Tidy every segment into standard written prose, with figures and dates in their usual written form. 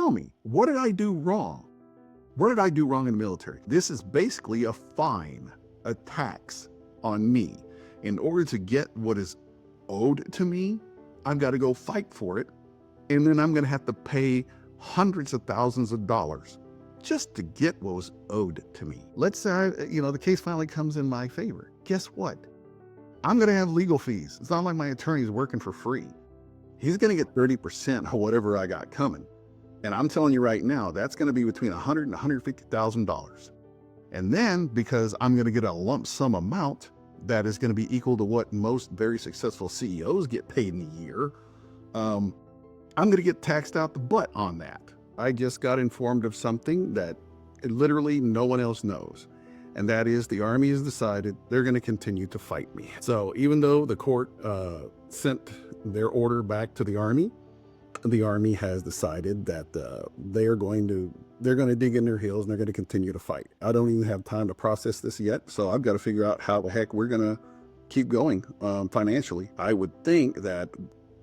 tell me, what did I do wrong? What did I do wrong in the military? This is basically a fine, a tax on me. In order to get what is owed to me, I've got to go fight for it. And then I'm going to have to pay hundreds of thousands of dollars just to get what was owed to me. Let's say, the case finally comes in my favor. Guess what? I'm going to have legal fees. It's not like my attorney's working for free. He's going to get 30% of whatever I got coming. And I'm telling you right now, that's going to be between $100,000 and $150,000. And then, because I'm going to get a lump sum amount that is going to be equal to what most very successful CEOs get paid in a year, I'm going to get taxed out the butt on that. I just got informed of something that literally no one else knows. And that is the Army has decided they're going to continue to fight me. So even though the court sent their order back to the Army has decided that they're going to dig in their heels and they're going to continue to fight. I don't even have time to process this yet. So I've got to figure out how the heck we're going to keep going financially. I would think that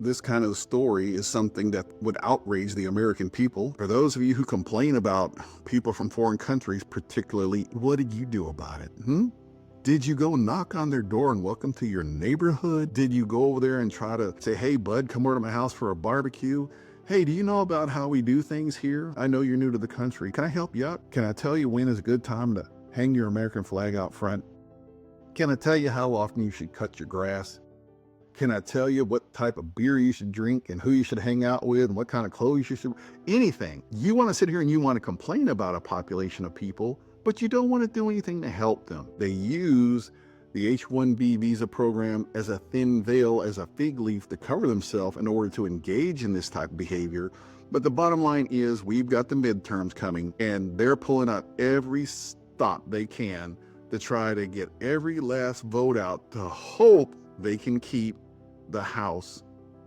this kind of story is something that would outrage the American people. For those of you who complain about people from foreign countries, particularly, what did you do about it? Did you go knock on their door and welcome to your neighborhood? Did you go over there and try to say, hey, bud, come over to my house for a barbecue? Hey, do you know about how we do things here? I know you're new to the country. Can I help you out? Can I tell you when is a good time to hang your American flag out front? Can I tell you how often you should cut your grass? Can I tell you what type of beer you should drink and who you should hang out with and what kind of clothes you should, anything. You want to sit here and you want to complain about a population of people, but you don't want to do anything to help them. They use the H-1B visa program as a thin veil, as a fig leaf to cover themselves in order to engage in this type of behavior. But the bottom line is we've got the midterms coming and they're pulling out every stop they can to try to get every last vote out to hope they can keep the House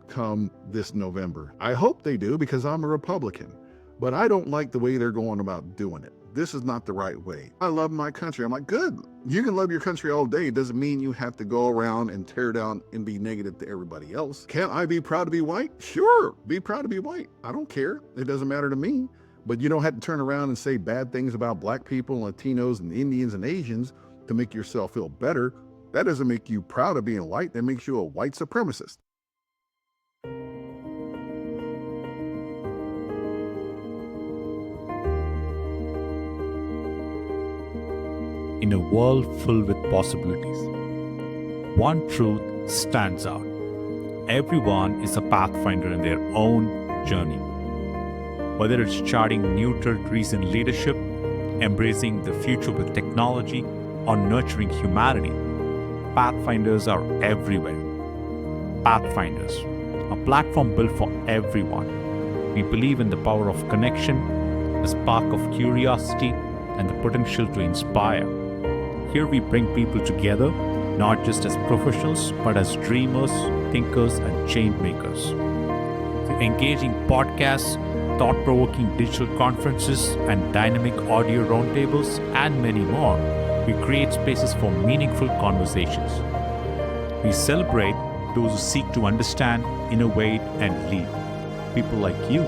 come this November. I hope they do because I'm a Republican, but I don't like the way they're going about doing it. This is not the right way. I love my country. I'm like, good. You can love your country all day. It doesn't mean you have to go around and tear down and be negative to everybody else. Can't I be proud to be white? Sure, be proud to be white. I don't care. It doesn't matter to me. But you don't have to turn around and say bad things about black people, Latinos, and Indians and Asians to make yourself feel better. That doesn't make you proud of being white. That makes you a white supremacist. In a world filled with possibilities, one truth stands out. Everyone is a pathfinder in their own journey. Whether it's charting new territories in leadership, embracing the future with technology, or nurturing humanity, Pathfinders are everywhere. Pathfinders, a platform built for everyone. We believe in the power of connection, the spark of curiosity, and the potential to inspire. Here we bring people together, not just as professionals, but as dreamers, thinkers, and change makers. Through engaging podcasts, thought-provoking digital conferences, and dynamic audio roundtables, and many more, we create spaces for meaningful conversations. We celebrate those who seek to understand, innovate, and lead. People like you.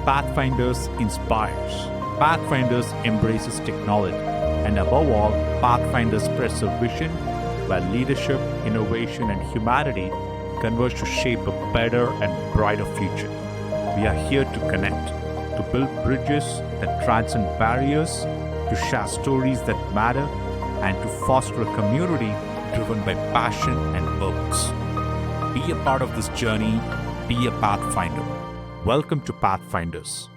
Pathfinders inspires. Pathfinders embraces technology. And above all, Pathfinders spreads a vision where leadership, innovation, and humanity converge to shape a better and brighter future. We are here to connect, to build bridges that transcend barriers, to share stories that matter, and to foster a community driven by passion and purpose. Be a part of this journey. Be a Pathfinder. Welcome to Pathfinders.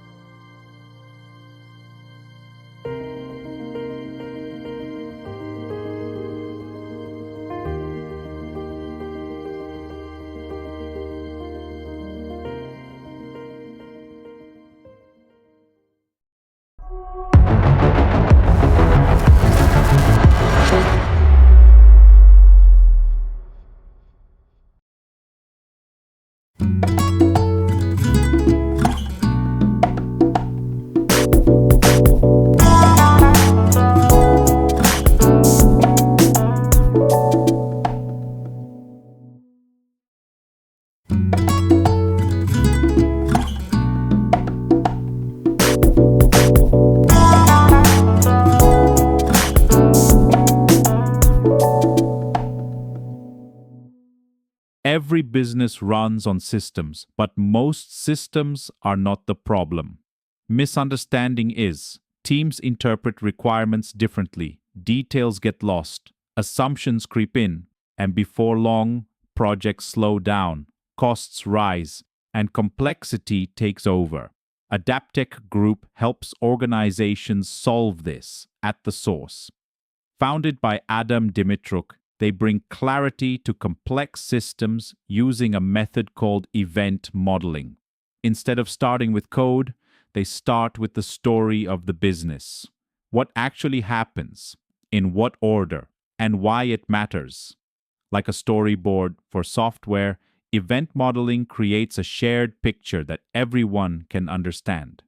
Every business runs on systems, but most systems are not the problem. Misunderstanding is. Teams interpret requirements differently, details get lost, assumptions creep in, and before long, projects slow down, costs rise, and complexity takes over. Adaptech Group helps organizations solve this at the source. Founded by Adam Dimitruk, they bring clarity to complex systems using a method called event modeling. Instead of starting with code, they start with the story of the business. What actually happens, in what order, and why it matters. Like a storyboard for software, event modeling creates a shared picture that everyone can understand.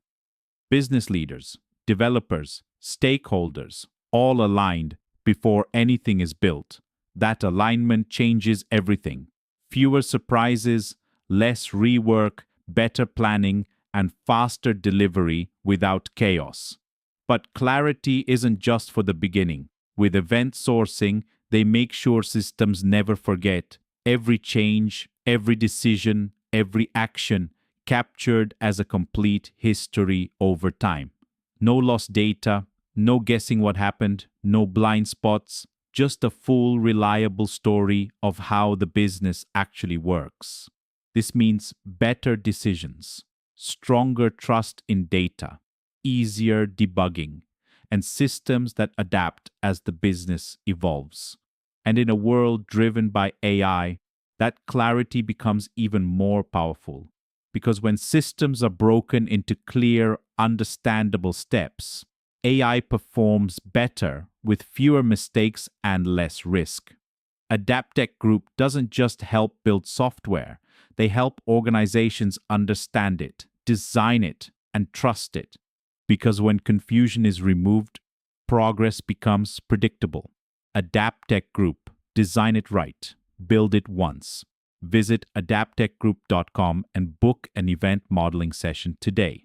Business leaders, developers, stakeholders, all aligned before anything is built. That alignment changes everything. Fewer surprises, less rework, better planning, and faster delivery without chaos. But clarity isn't just for the beginning. With event sourcing, they make sure systems never forget every change, every decision, every action captured as a complete history over time. No lost data, no guessing what happened, no blind spots, just a full, reliable story of how the business actually works. This means better decisions, stronger trust in data, easier debugging, and systems that adapt as the business evolves. And in a world driven by AI, that clarity becomes even more powerful. Because when systems are broken into clear, understandable steps, AI performs better with fewer mistakes and less risk. Adaptech Group doesn't just help build software, they help organizations understand it, design it, and trust it. Because when confusion is removed, progress becomes predictable. Adaptech Group, design it right, build it once. Visit adaptechgroup.com and book an event modeling session today.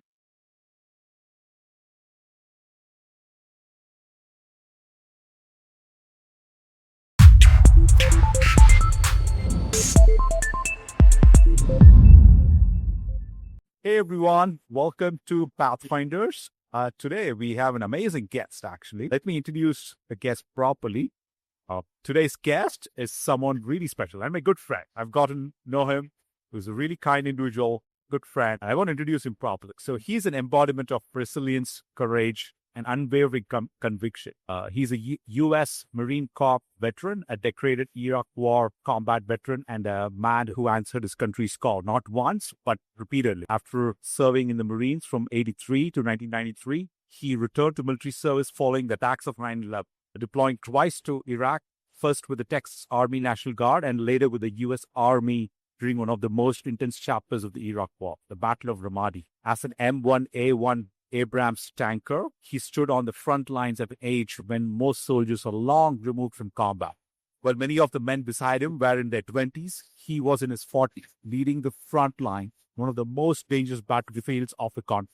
Hey everyone, welcome to Pathfinders. Today we have an amazing guest actually. Let me introduce the guest properly. Today's guest is someone really special and my good friend. I've gotten to know him, who's a really kind individual, good friend. I want to introduce him properly. So he's an embodiment of resilience, courage, and unwavering conviction. He's a U.S. Marine Corps veteran, a decorated Iraq War combat veteran, and a man who answered his country's call not once, but repeatedly. After serving in the Marines from 83 to 1993, he returned to military service following the attacks of 9/11, deploying twice to Iraq, first with the Texas Army National Guard and later with the U.S. Army during one of the most intense chapters of the Iraq War, the Battle of Ramadi. As an M1A1 Abrams tanker, he stood on the front lines at an age when most soldiers are long removed from combat. While many of the men beside him were in their 20s, he was in his 40s, leading the front line, one of the most dangerous battlefields of the conflict.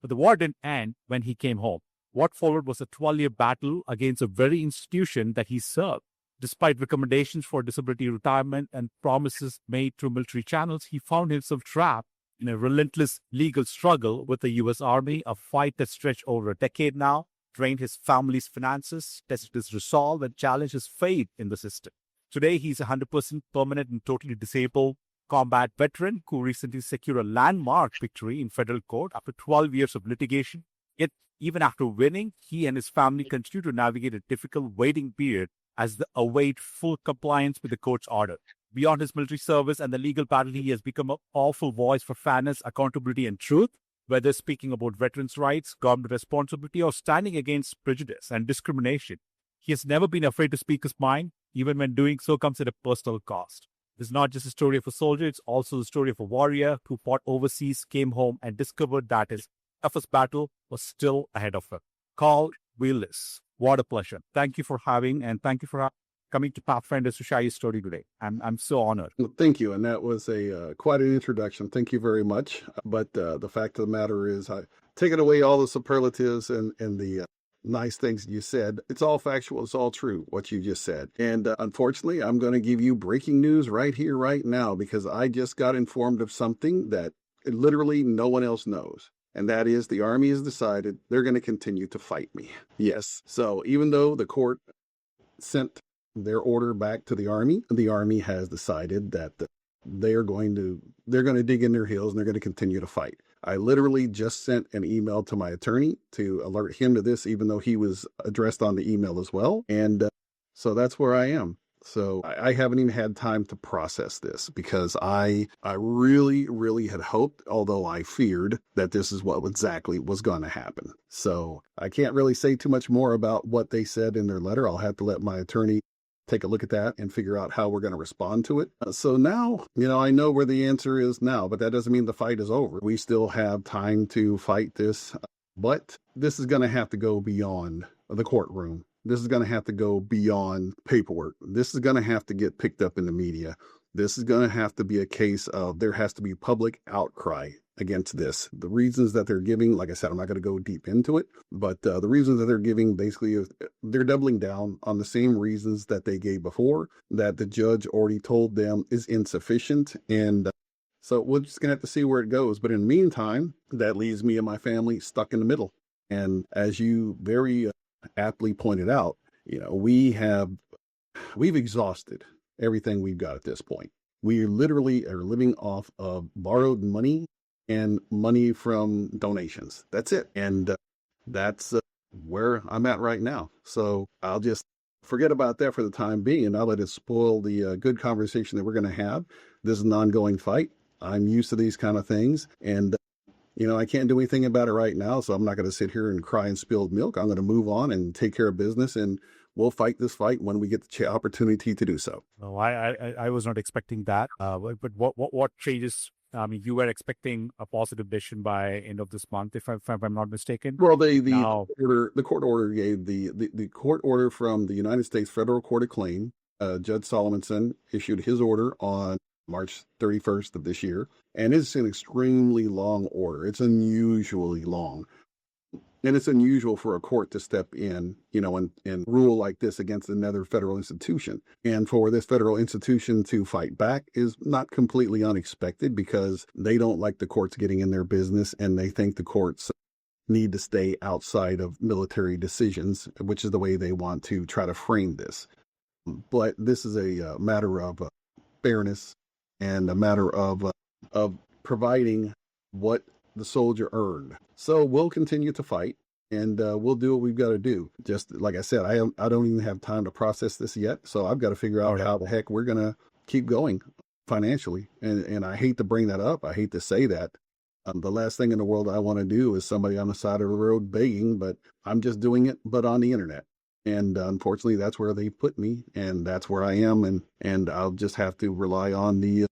But the war didn't end when he came home. What followed was a 12-year battle against the very institution that he served. Despite recommendations for disability retirement and promises made through military channels, he found himself trapped in a relentless legal struggle with the U.S. Army, a fight that stretched over a decade now, drained his family's finances, tested his resolve, and challenged his faith in the system. Today, he's a 100% permanent and totally disabled combat veteran who recently secured a landmark victory in federal court after 12 years of litigation. Yet, even after winning, he and his family continue to navigate a difficult waiting period as they await full compliance with the court's order. Beyond his military service and the legal battle, he has become a powerful voice for fairness, accountability, and truth, whether speaking about veterans' rights, government responsibility, or standing against prejudice and discrimination. He has never been afraid to speak his mind, even when doing so comes at a personal cost. This is not just a story of a soldier, it's also the story of a warrior who fought overseas, came home, and discovered that his toughest battle was still ahead of him. Wheless. What a pleasure. Thank you for having and thank you for coming to Pathfinders to share your story today. I'm so honored. Well, thank you. And that was a quite an introduction. Thank you very much. But the fact of the matter is, I taking away all the superlatives and the nice things you said. It's all factual. It's all true, what you just said. And unfortunately, I'm going to give you breaking news right here, right now, because I just got informed of something that literally no one else knows. And that is the Army has decided they're going to continue to fight me. Yes. So even though the court sent their order back to the Army has decided that they're going to dig in their heels and they're going to continue to fight. I literally just sent an email to my attorney to alert him to this, even though he was addressed on the email as well. And so that's where I am. So I haven't even had time to process this because I really, really had hoped, although I feared, that this is what exactly was going to happen. So I can't really say too much more about what they said in their letter. I'll have to let my attorney take a look at that and figure out how we're going to respond to it. So now, I know where the answer is now, but that doesn't mean the fight is over. We still have time to fight this, but this is going to have to go beyond the courtroom. This is going to have to go beyond paperwork. This is going to have to get picked up in the media. This is going to have to be a case of there has to be public outcry against this. The reasons that they're giving, like I said, I'm not going to go deep into it, but the reasons that they're giving basically is they're doubling down on the same reasons that they gave before, that the judge already told them is insufficient. And so we're just going to have to see where it goes. But in the meantime, that leaves me and my family stuck in the middle. And as you very aptly pointed out, we've exhausted everything we've got at this point. We literally are living off of borrowed money and money from donations. That's it. And that's where I'm at right now. So I'll just forget about that for the time being, and I'll let it spoil the good conversation that we're going to have. This is an ongoing fight. I'm used to these kind of things, and I can't do anything about it right now, so I'm not going to sit here and cry and spilled milk. I'm going to move on and take care of business, and we'll fight this fight when we get the opportunity to do so. No, I was not expecting that. But what changes? I mean, you were expecting a positive decision by end of this month, if I'm not mistaken. Well, the court order gave the court order from the United States Federal Court of Claim. Judge Solomonson issued his order on March 31st of this year, and it's an extremely long order. It's unusually long. And it's unusual for a court to step in, and rule like this against another federal institution. And for this federal institution to fight back is not completely unexpected because they don't like the courts getting in their business, and they think the courts need to stay outside of military decisions, which is the way they want to try to frame this. But this is a matter of fairness and a matter of providing what the soldier earned. So we'll continue to fight, and we'll do what we've got to do. Just like I said, I don't even have time to process this yet. So I've got to figure out how the heck we're going to keep going financially. And I hate to bring that up. I hate to say that. The last thing in the world I want to do is somebody on the side of the road begging, but I'm just doing it, but on the internet. And unfortunately, that's where they put me, and that's where I am. And I'll just have to rely on the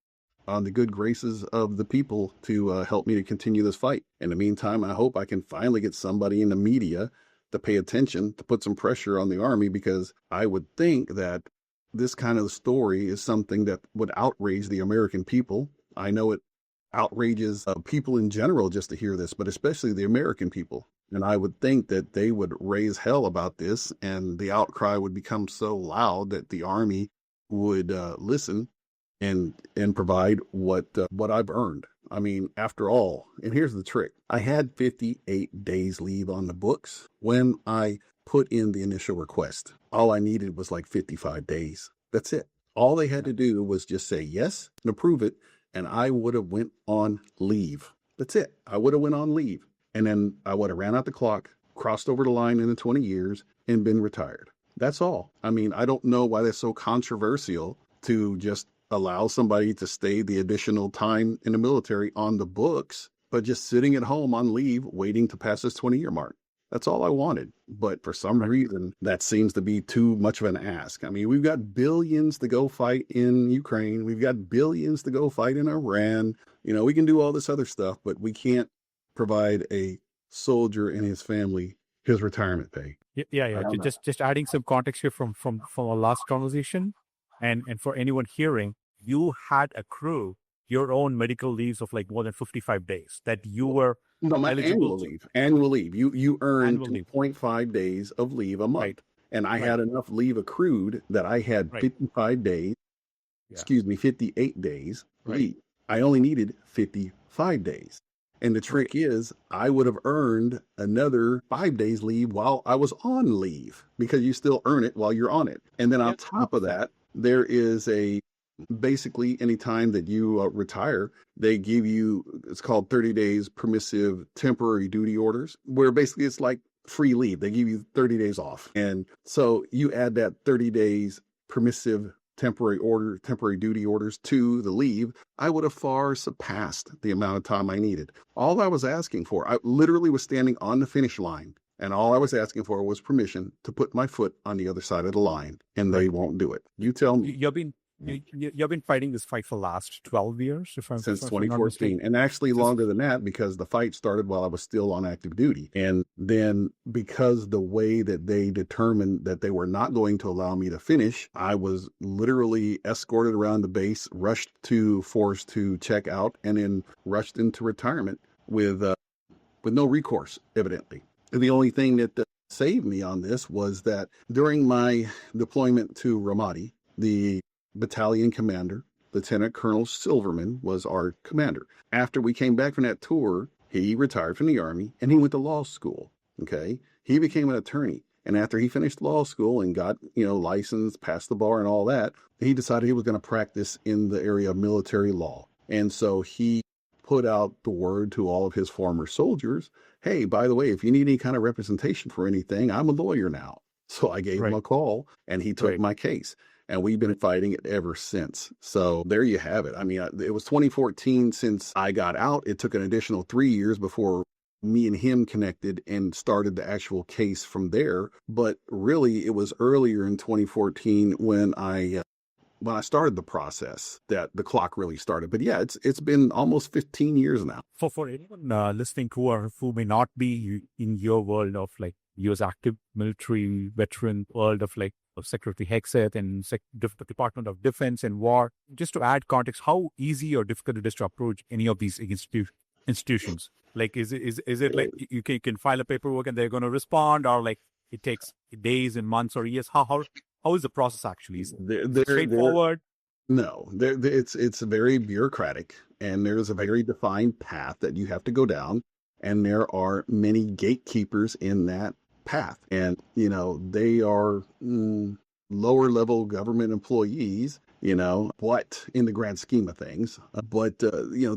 good graces of the people to help me to continue this fight. In the meantime, I hope I can finally get somebody in the media to pay attention, to put some pressure on the Army, because I would think that this kind of story is something that would outrage the American people. I know it outrages people in general just to hear this, but especially the American people. And I would think that they would raise hell about this, and the outcry would become so loud that the Army would listen and provide what I've earned. I mean, after all, and here's the trick. I had 58 days leave on the books when I put in the initial request. All I needed was like 55 days. That's it. All they had to do was just say yes and approve it, and I would have went on leave. That's it. I would have went on leave. And then I would have ran out the clock, crossed over the line in the 20 years, and been retired. That's all. I mean, I don't know why that's so controversial to just allow somebody to stay the additional time in the military on the books, but just sitting at home on leave, waiting to pass this 20-year mark. That's all I wanted. But for some reason, that seems to be too much of an ask. I mean, we've got billions to go fight in Ukraine. We've got billions to go fight in Iran. We can do all this other stuff, but we can't provide a soldier and his family his retirement pay. Yeah. I don't know. Just adding some context here from our last conversation, and for anyone hearing, you had accrued your own medical leaves of like more than 55 days that you were No, my eligible annual to. leave. Annual leave. You earn Annual leave. 2.5 days of leave a Right. month. And I Right. had enough leave accrued that I had Right. 55 days, Yeah. 58 days Right. leave. I only needed 55 days. And the Right. trick is, I would have earned another 5 days leave while I was on leave because you still earn it while you're on it. And then on Yeah. top of that, there is a basically anytime that you retire, they give you, it's called 30 days permissive temporary duty orders, where basically it's like free leave. They give you 30 days off. And so you add that 30 days permissive temporary duty orders to the leave, I would have far surpassed the amount of time I needed. All I was asking for, I literally was standing on the finish line. And all I was asking for was permission to put my foot on the other side of the line, and they Right. won't do it. You tell me. You've been fighting this fight for the last 12 years, Since if I'm not 2014, mistaken. and actually Since, longer than that because the fight started while I was still on active duty. And then because the way that they determined that they were not going to allow me to finish, I was literally escorted around the base, forced to check out, and then rushed into retirement with no recourse, evidently. And the only thing that saved me on this was that during my deployment to Ramadi, the battalion commander, Lieutenant Colonel Silverman, was our commander. After we came back from that tour, he retired from the Army and he went to law school. Okay. He became an attorney. And after he finished law school and got, licensed, passed the bar and all that, he decided he was going to practice in the area of military law. And so he put out the word to all of his former soldiers, hey, by the way, if you need any kind of representation for anything, I'm a lawyer now. So I gave him a call and he took my case. And we've been fighting it ever since. So there you have it. I mean, it was 2014 since I got out. It took an additional 3 years before me and him connected and started the actual case from there. But really, it was earlier in 2014 when I started the process that the clock really started. But yeah, it's been almost 15 years now. For anyone listening who may not be in your world of like U.S. active military veteran world of like of Secretary Hexeth and the Department of Defense and War, just to add context, how easy or difficult it is to approach any of these institutions? Like, is it like you can file a paperwork and they're going to respond, or like it takes days and months or years? How is the process actually? Is it straightforward? No, it's very bureaucratic, and there's a very defined path that you have to go down, and there are many gatekeepers in that path, and they are lower level government employees, what in the grand scheme of things, but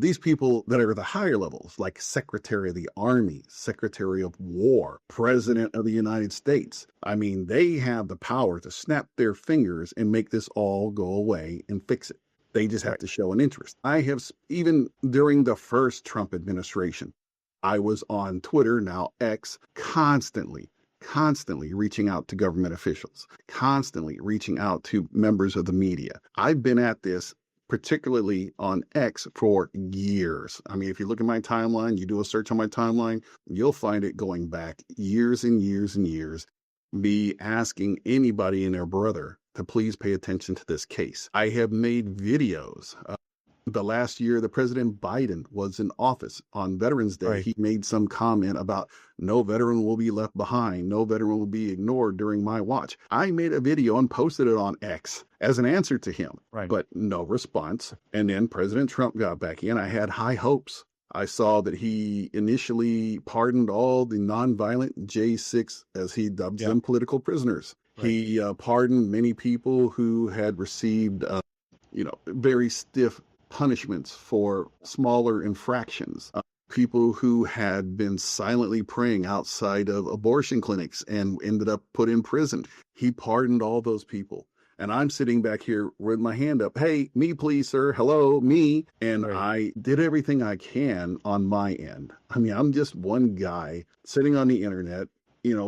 these people that are the higher levels, like Secretary of the Army, Secretary of War, President of the United States, I mean, they have the power to snap their fingers and make this all go away and fix it. They just have to show an interest. I have, even during the first Trump administration, I was on Twitter, now X, constantly reaching out to government officials, constantly reaching out to members of the media. I've been at this, particularly on X, for years. I mean, if you look at my timeline, you do a search on my timeline, you'll find it going back years and years and years, me asking anybody and their brother to please pay attention to this case. I have made videos. The last year the President Biden was in office, on Veterans Day, he made some comment about no veteran will be left behind, no veteran will be ignored during my watch. I made a video and posted it on X as an answer to him, but no response. And then President Trump got back in. I had high hopes. I saw that he initially pardoned all the nonviolent J6, as he dubs them, political prisoners. He pardoned many people who had received, very stiff punishments for smaller infractions. People who had been silently praying outside of abortion clinics and ended up put in prison. He pardoned all those people. And I'm sitting back here with my hand up. Hey, me, please, sir. Hello, me. And I did everything I can on my end. I mean, I'm just one guy sitting on the internet,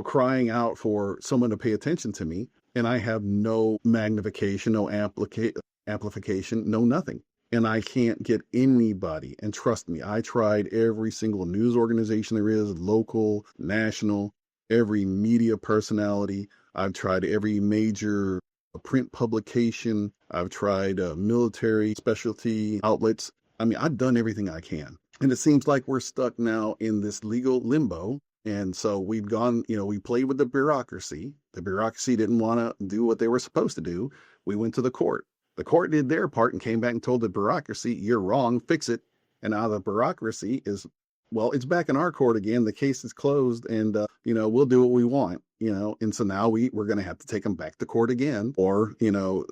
crying out for someone to pay attention to me. And I have no magnification, no amplification, no nothing. And I can't get anybody. And trust me, I tried every single news organization there is, local, national, every media personality. I've tried every major print publication. I've tried military specialty outlets. I mean, I've done everything I can. And it seems like we're stuck now in this legal limbo. And so we've gone, we played with the bureaucracy. The bureaucracy didn't want to do what they were supposed to do. We went to the court. The court did their part and came back and told the bureaucracy, you're wrong, fix it. And now the bureaucracy is, well, it's back in our court again. The case is closed and, we'll do what we want, and so now we're going to have to take them back to court again or,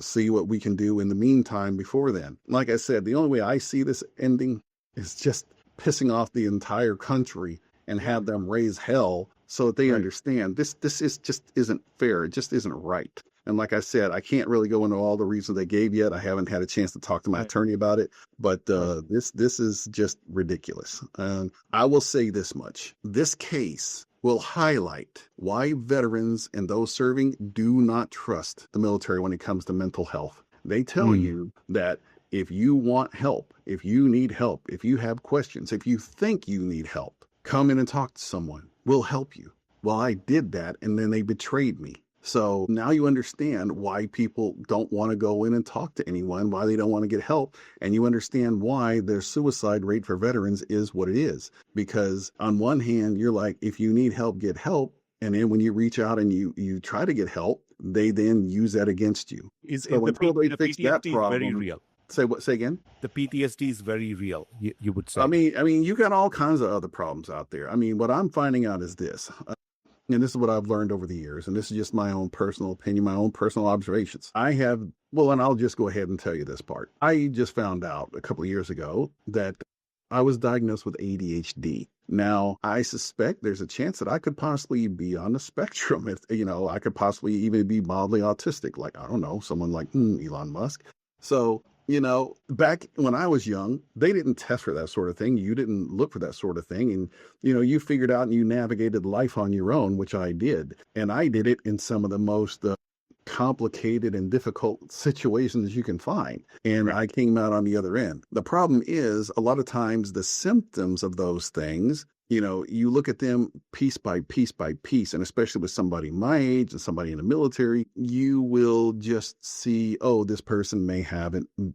see what we can do in the meantime before then. Like I said, the only way I see this ending is just pissing off the entire country and have them raise hell so that they understand this just isn't fair. It just isn't right. And like I said, I can't really go into all the reasons they gave yet. I haven't had a chance to talk to my attorney about it, but this is just ridiculous. I will say this much. This case will highlight why veterans and those serving do not trust the military when it comes to mental health. They tell you that if you want help, if you need help, if you have questions, if you think you need help, come in and talk to someone. We'll help you. Well, I did that, and then they betrayed me. So now you understand why people don't want to go in and talk to anyone, why they don't want to get help. And you understand why their suicide rate for veterans is what it is. Because on one hand, you're like, if you need help, get help. And then when you reach out and you try to get help, they then use that against you. So when the fix that PTSD problem, is very real. Say again? The PTSD is very real, you would say. I mean, you got all kinds of other problems out there. I mean, what I'm finding out is this. And this is what I've learned over the years. And this is just my own personal opinion, my own personal observations. And I'll just go ahead and tell you this part. I just found out a couple of years ago that I was diagnosed with ADHD. Now, I suspect there's a chance that I could possibly be on the spectrum. If, I could possibly even be mildly autistic, like, I don't know, someone like Elon Musk. So, back when I was young, they didn't test for that sort of thing. You didn't look for that sort of thing. And, you figured out and you navigated life on your own, which I did. And I did it in some of the most complicated and difficult situations you can find. And I came out on the other end. The problem is a lot of times the symptoms of those things, you look at them piece by piece by piece, and especially with somebody my age and somebody in the military, you will just see, oh, this person may have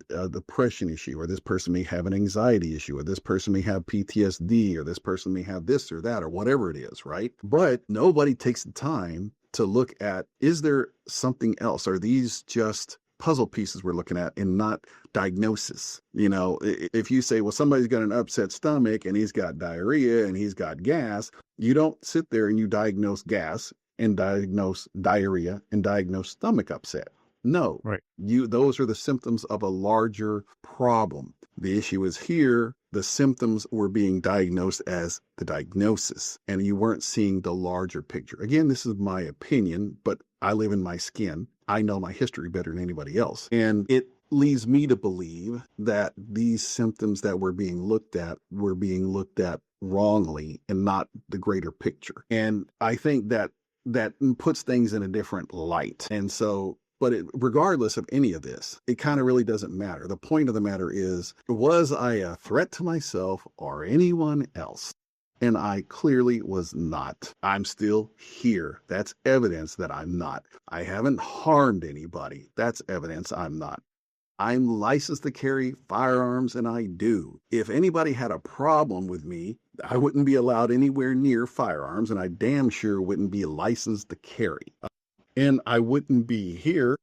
a depression issue, or this person may have an anxiety issue, or this person may have PTSD, or this person may have this or that, or whatever it is, right? But nobody takes the time to look at, is there something else? Are these just puzzle pieces we're looking at and not diagnosis? If you say, well, somebody's got an upset stomach and he's got diarrhea and he's got gas, you don't sit there and you diagnose gas and diagnose diarrhea and diagnose stomach upset. No, right. Those are the symptoms of a larger problem. The issue is here, the symptoms were being diagnosed as the diagnosis, and you weren't seeing the larger picture. Again, this is my opinion, but I live in my skin. I know my history better than anybody else. And it leads me to believe that these symptoms that were being looked at wrongly and not the greater picture. And I think that puts things in a different light. And so, regardless of any of this, it kind of really doesn't matter. The point of the matter is, was I a threat to myself or anyone else? And I clearly was not. I'm still here. That's evidence that I'm not. I haven't harmed anybody. That's evidence I'm not. I'm licensed to carry firearms, and I do. If anybody had a problem with me, I wouldn't be allowed anywhere near firearms, and I damn sure wouldn't be licensed to carry. And I wouldn't be here.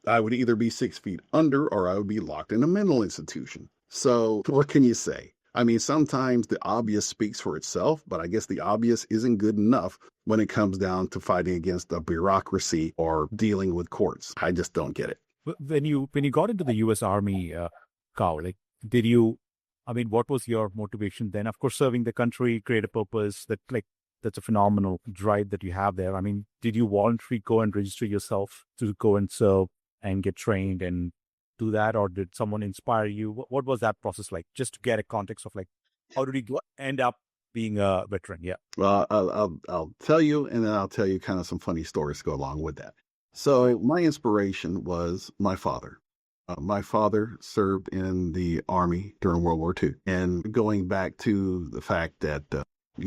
I would either be 6 feet under or I would be locked in a mental institution. So what can you say? I mean, sometimes the obvious speaks for itself, but I guess the obvious isn't good enough when it comes down to fighting against the bureaucracy or dealing with courts. I just don't get it. When you got into the U.S. Army, Carl, what was your motivation then? Of course, serving the country, create a purpose, that's a phenomenal drive that you have there. I mean, did you voluntarily go and register yourself to go and serve and get trained and do that? Or did someone inspire you? What was that process like? Just to get a context of how did you end up being a veteran? Yeah. Well, I'll tell you, and then I'll tell you kind of some funny stories to go along with that. So my inspiration was my father. My father served in the Army during World War II. And going back to the fact that,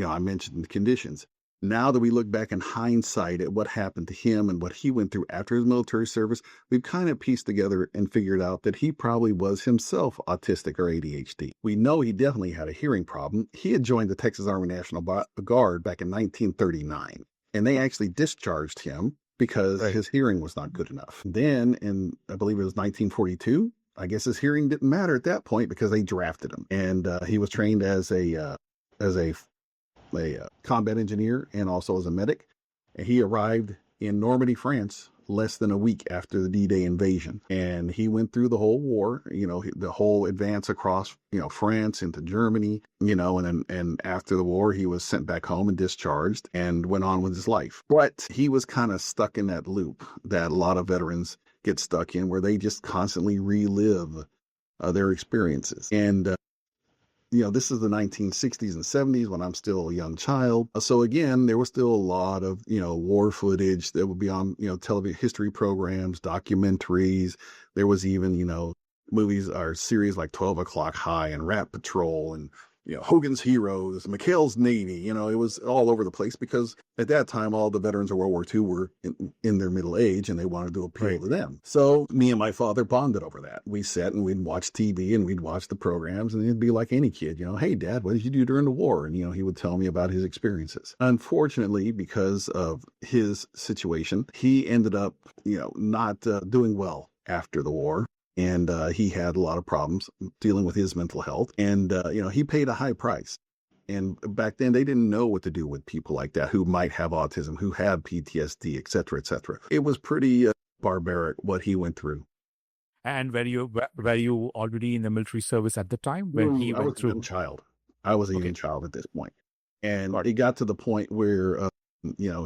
I mentioned the conditions. Now that we look back in hindsight at what happened to him and what he went through after his military service, we've kind of pieced together and figured out that he probably was himself autistic or ADHD. We know he definitely had a hearing problem. He had joined the Texas Army National Guard back in 1939, and they actually discharged him because his hearing was not good enough. Then, in I believe it was 1942, I guess his hearing didn't matter at that point because they drafted him, and he was trained as a combat engineer and also as a medic. And he arrived in Normandy, France, less than a week after the D-Day invasion. And he went through the whole war, the whole advance across, France into Germany, and after the war, he was sent back home and discharged and went on with his life. But he was kind of stuck in that loop that a lot of veterans get stuck in, where they just constantly relive their experiences. And this is the 1960s and 70s when I'm still a young child. So again, there was still a lot of, war footage that would be on, television history programs, documentaries. There was even, movies or series like 12 O'Clock High and Rat Patrol and, Hogan's Heroes, McHale's Navy. It was all over the place because at that time, all the veterans of World War II were in their middle age and they wanted to appeal to them. So me and my father bonded over that. We sat and we'd watch TV and we'd watch the programs, and it'd be like any kid, hey, Dad, what did you do during the war? And, he would tell me about his experiences. Unfortunately, because of his situation, he ended up, not doing well after the war. And he had a lot of problems dealing with his mental health. And, he paid a high price. And back then, they didn't know what to do with people like that who might have autism, who have PTSD, et cetera, et cetera. It was pretty barbaric what he went through. And were you already in the military service at the time when he went through? I was a young child. I was a young child at this point. And it got to the point where,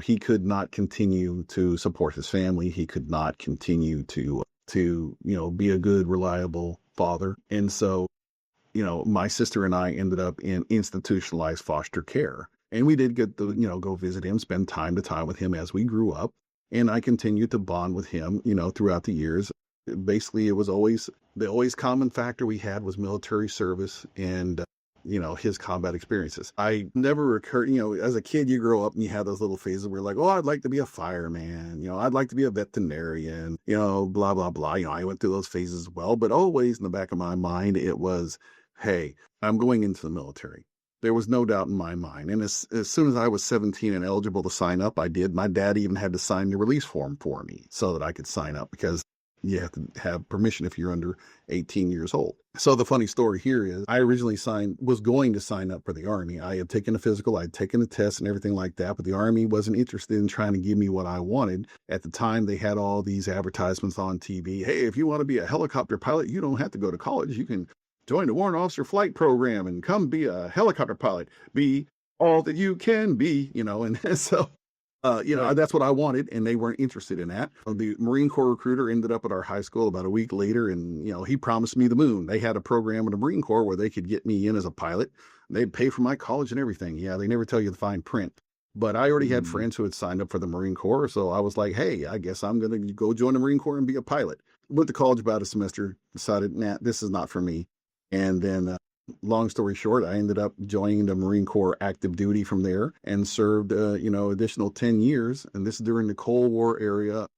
he could not continue to support his family. He could not continue to be a good, reliable father. And so, my sister and I ended up in institutionalized foster care. And we did get to, go visit him, spend time to time with him as we grew up. And I continued to bond with him, throughout the years. Basically, it was the always common factor we had was military service and, his combat experiences. I never occurred, as a kid, you grow up and you have those little phases where you're like, oh, I'd like to be a fireman, I'd like to be a veterinarian, blah, blah, blah. I went through those phases as well, but always in the back of my mind, it was, hey, I'm going into the military. There was no doubt in my mind. And as soon as I was 17 and eligible to sign up, I did. My dad even had to sign the release form for me so that I could sign up, because you have to have permission if you're under 18 years old. So the funny story here is I originally was going to sign up for the Army. I had taken a physical, I'd taken a test and everything like that, but the Army wasn't interested in trying to give me what I wanted. At the time, they had all these advertisements on TV. Hey, if you want to be a helicopter pilot, you don't have to go to college. You can join the Warrant Officer Flight Program and come be a helicopter pilot. Be all that you can be, and so that's what I wanted, and they weren't interested in that. The Marine Corps recruiter ended up at our high school about a week later, and, he promised me the moon. They had a program in the Marine Corps where they could get me in as a pilot. They'd pay for my college and everything. Yeah, they never tell you the fine print. But I already had friends who had signed up for the Marine Corps, so I was like, hey, I guess I'm going to go join the Marine Corps and be a pilot. Went to college about a semester, decided, nah, this is not for me. And then long story short, I ended up joining the Marine Corps active duty from there and served, additional 10 years. And this is during the Cold War era.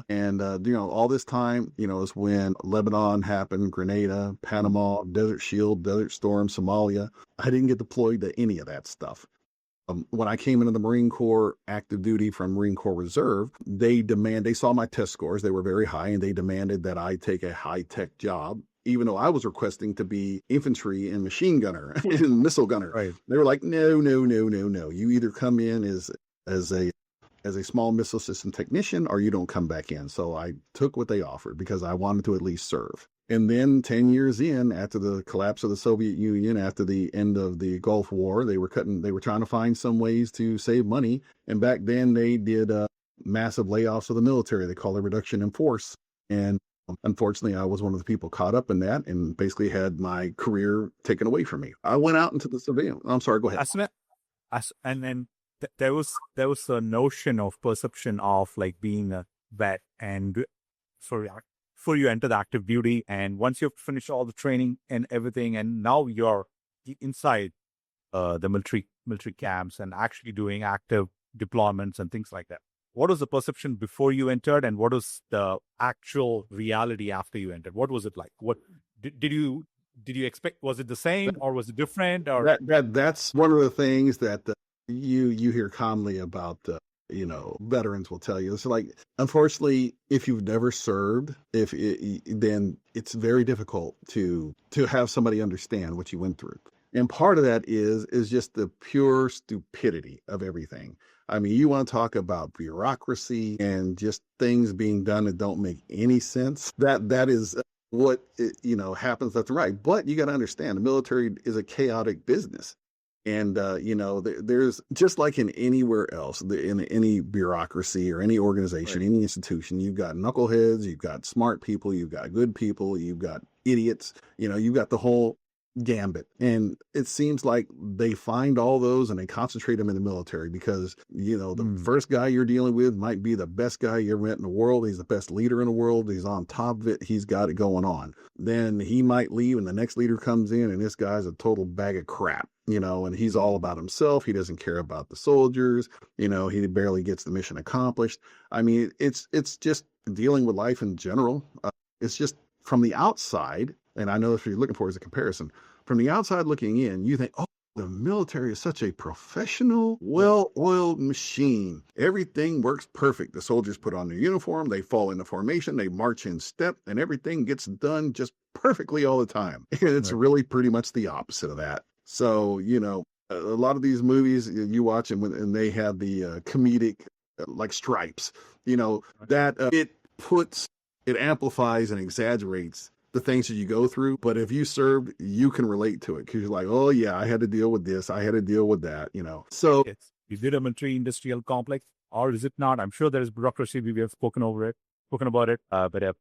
And, all this time, is when Lebanon happened, Grenada, Panama, Desert Shield, Desert Storm, Somalia. I didn't get deployed to any of that stuff. When I came into the Marine Corps active duty from Marine Corps Reserve, they saw my test scores. They were very high, and they demanded that I take a high-tech job, even though I was requesting to be infantry and machine gunner and missile gunner. Right. They were like, no. You either come in as a small missile system technician or you don't come back in. So I took what they offered because I wanted to at least serve. And then 10 years in, after the collapse of the Soviet Union, after the end of the Gulf War, they were trying to find some ways to save money. And back then they did massive layoffs of the military. They call it reduction in force. And unfortunately, I was one of the people caught up in that and basically had my career taken away from me. I went out into the civilian. I'm sorry, go ahead. And then there was a notion of perception of like being a vet, and for you enter the active duty, and once you've finished all the training and everything, and now you're inside the military camps and actually doing active deployments and things like that. What was the perception before you entered, and what was the actual reality after you entered? What was it like? What did you expect? Was it the same or was it different? Or That's one of the things that you hear commonly about veterans will tell you. It's like, unfortunately, if you've never served, then it's very difficult to have somebody understand what you went through. And part of that is just the pure stupidity of everything. I mean, you want to talk about bureaucracy and just things being done that don't make any sense. That is what happens left and right. But you got to understand, the military is a chaotic business. And, there's just like in anywhere else, in any bureaucracy or any organization, any institution, you've got knuckleheads, you've got smart people, you've got good people, you've got idiots, you've got the whole gambit. And it seems like they find all those and they concentrate them in the military because, the first guy you're dealing with might be the best guy you ever met in the world. He's the best leader in the world. He's on top of it. He's got it going on. Then he might leave and the next leader comes in and this guy's a total bag of crap, and he's all about himself. He doesn't care about the soldiers. He barely gets the mission accomplished. I mean, it's just dealing with life in general. It's just from the outside. And I know if you're looking for is a comparison from the outside looking in, you think, oh, the military is such a professional, well-oiled machine. Everything works perfect. The soldiers put on their uniform, they fall into formation, they march in step, and everything gets done just perfectly all the time. And it's really pretty much the opposite of that. So, a lot of these movies you watch and they have the comedic, like Stripes, that it amplifies and exaggerates the things that you go through. But if you served, you can relate to it because you're like, oh yeah, I had to deal with this. I had to deal with that, So is it a military industrial complex or is it not? I'm sure there is bureaucracy. We have spoken about it. But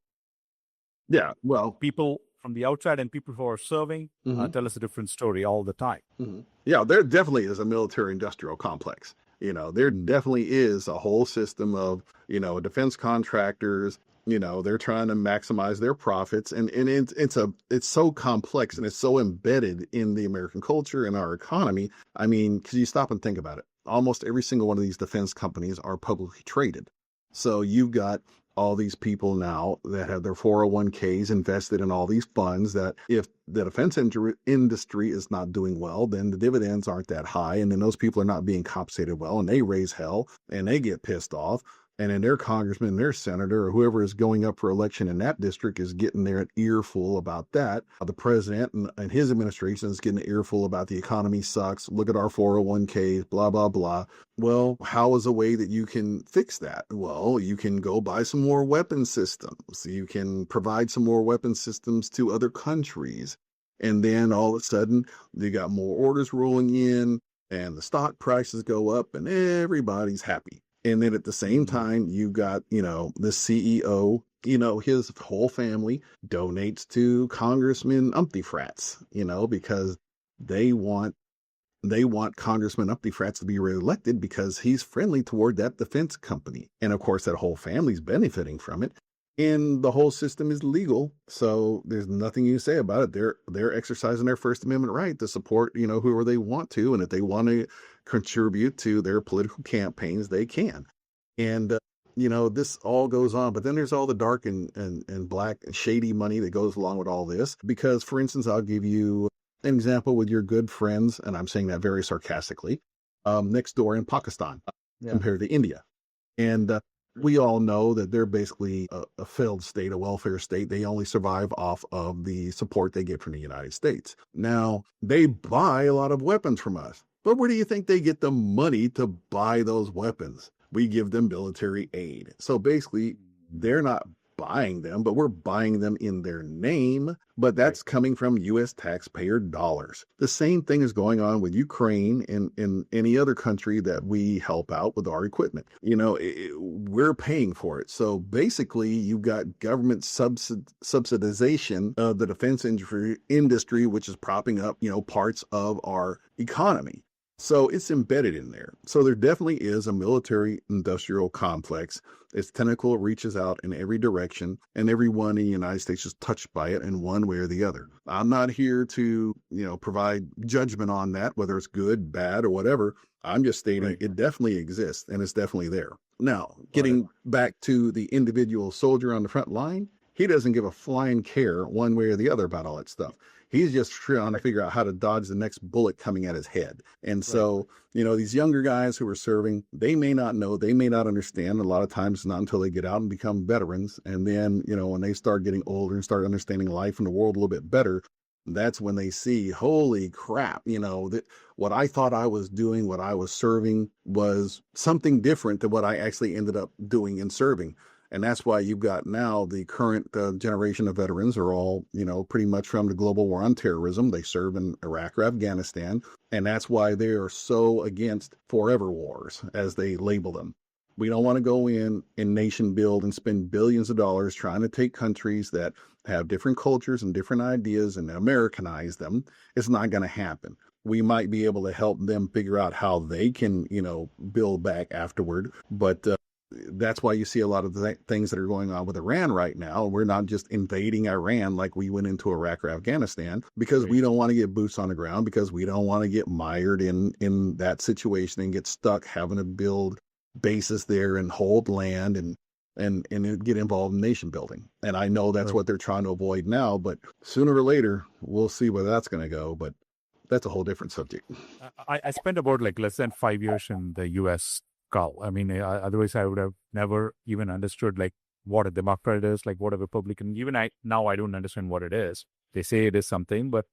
yeah, well, people from the outside and people who are serving tell us a different story all the time. Yeah, there definitely is a military industrial complex. There definitely is a whole system of, defense contractors. They're trying to maximize their profits, and it's so complex and it's so embedded in the American culture and our economy. I mean, because you stop and think about it, almost every single one of these defense companies are publicly traded. So you've got all these people now that have their 401ks invested in all these funds that if the defense industry is not doing well, then the dividends aren't that high. And then those people are not being compensated well and they raise hell and they get pissed off. And then their congressman, their senator, or whoever is going up for election in that district is getting their earful about that. The president and his administration is getting an earful about the economy sucks. Look at our 401ks, blah, blah, blah. Well, how is a way that you can fix that? Well, you can go buy some more weapon systems. You can provide some more weapon systems to other countries. And then all of a sudden, you got more orders rolling in and the stock prices go up and everybody's happy. And then at the same time, you got, the CEO, his whole family donates to Congressman Umpty Frats, because they want Congressman Umpty Frats to be reelected because he's friendly toward that defense company. And of course, that whole family's benefiting from it. And the whole system is legal. So there's nothing you can say about it. They're exercising their First Amendment right to support, whoever they want to. And if they want to contribute to their political campaigns, they can. And, this all goes on. But then there's all the dark and black and shady money that goes along with all this. Because, for instance, I'll give you an example with your good friends, and I'm saying that very sarcastically, next door in Pakistan compared to India. And we all know that they're basically a failed state, a welfare state. They only survive off of the support they get from the United States. Now, they buy a lot of weapons from us. But where do you think they get the money to buy those weapons? We give them military aid. So basically, they're not buying them, but we're buying them in their name. But that's coming from U.S. taxpayer dollars. The same thing is going on with Ukraine and in any other country that we help out with our equipment. We're paying for it. So basically, you've got government subsidization of the defense industry, which is propping up, parts of our economy. So it's embedded in there. So there definitely is a military industrial complex. Its tentacle reaches out in every direction, and everyone in the United States is touched by it in one way or the other. I'm not here to, provide judgment on that, whether it's good, bad, or whatever. I'm just stating Right. it definitely exists and it's definitely there. Now, Got it. getting back to the individual soldier on the front line, he doesn't give a flying care one way or the other about all that stuff. He's just trying to figure out how to dodge the next bullet coming at his head. And Right. so, these younger guys who are serving, they may not know, they may not understand. A lot of times, it's not until they get out and become veterans. And then, when they start getting older and start understanding life and the world a little bit better, that's when they see, holy crap, that what I thought I was doing, what I was serving was something different than what I actually ended up doing in serving. And that's why you've got now the current generation of veterans are all, pretty much from the global war on terrorism. They served in Iraq or Afghanistan. And that's why they are so against forever wars, as they label them. We don't want to go in and nation build and spend billions of dollars trying to take countries that have different cultures and different ideas and Americanize them. It's not going to happen. We might be able to help them figure out how they can, build back afterward. But that's why you see a lot of the things that are going on with Iran right now. We're not just invading Iran like we went into Iraq or Afghanistan, because we don't want to get boots on the ground, because we don't want to get mired in that situation and get stuck having to build bases there and hold land and get involved in nation building. And I know that's what they're trying to avoid now, but sooner or later, we'll see where that's going to go. But that's a whole different subject. I spent about like less than 5 years in the US, Carl. I mean, otherwise I would have never even understood like what a Democrat is, like what a Republican. Even now I don't understand what it is. They say it is something, but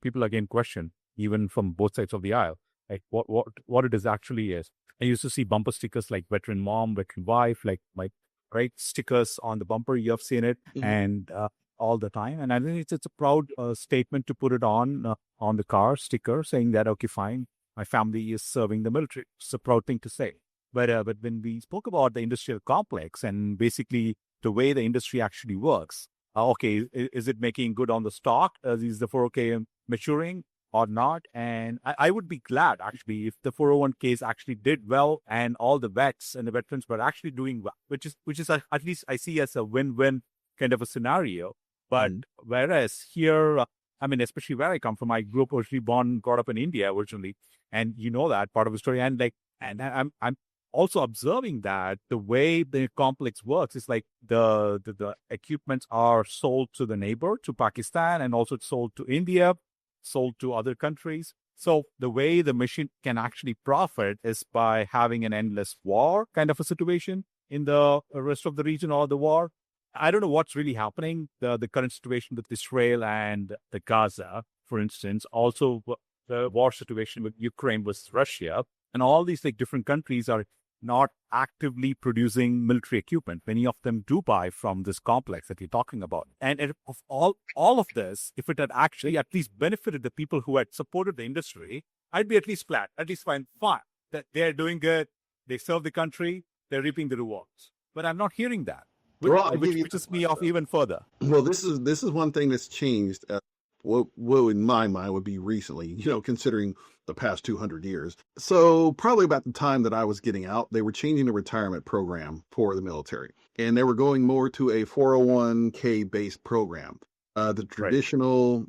people again question, even from both sides of the aisle, like what it is actually is. I used to see bumper stickers like veteran mom, veteran wife, like my right stickers on the bumper. You have seen it, and all the time. And I think it's a proud statement to put it on the car sticker, saying that okay, fine, my family is serving the military. It's a proud thing to say. But when we spoke about the industrial complex and basically the way the industry actually works, okay, is it making good on the stock? Is the 401k maturing or not? And I would be glad actually if the 401ks actually did well and all the vets and the veterans were actually doing well, which is at least I see as a win-win kind of a scenario. But whereas here, I mean, especially where I come from, I grew up originally brought up in India originally, and that part of the story. And I'm also observing that the way the complex works is like the equipments are sold to the neighbor, to Pakistan, and also sold to India, sold to other countries. So the way the machine can actually profit is by having an endless war kind of a situation in the rest of the region or the war. I don't know what's really happening. The current situation with Israel and the Gaza, for instance, also the war situation with Ukraine versus Russia, and all these like different countries are not actively producing military equipment. Many of them do buy from this complex that you're talking about. And of all of this, if it had actually at least benefited the people who had supported the industry, I'd be at least fine, that they're doing good, they serve the country, they're reaping the rewards. But I'm not hearing that, which pisses me off even further. Well, this is one thing that's changed. What in my mind would be recently, considering the past 200 years. So probably about the time that I was getting out, they were changing the retirement program for the military, and they were going more to a 401k based program. The traditional,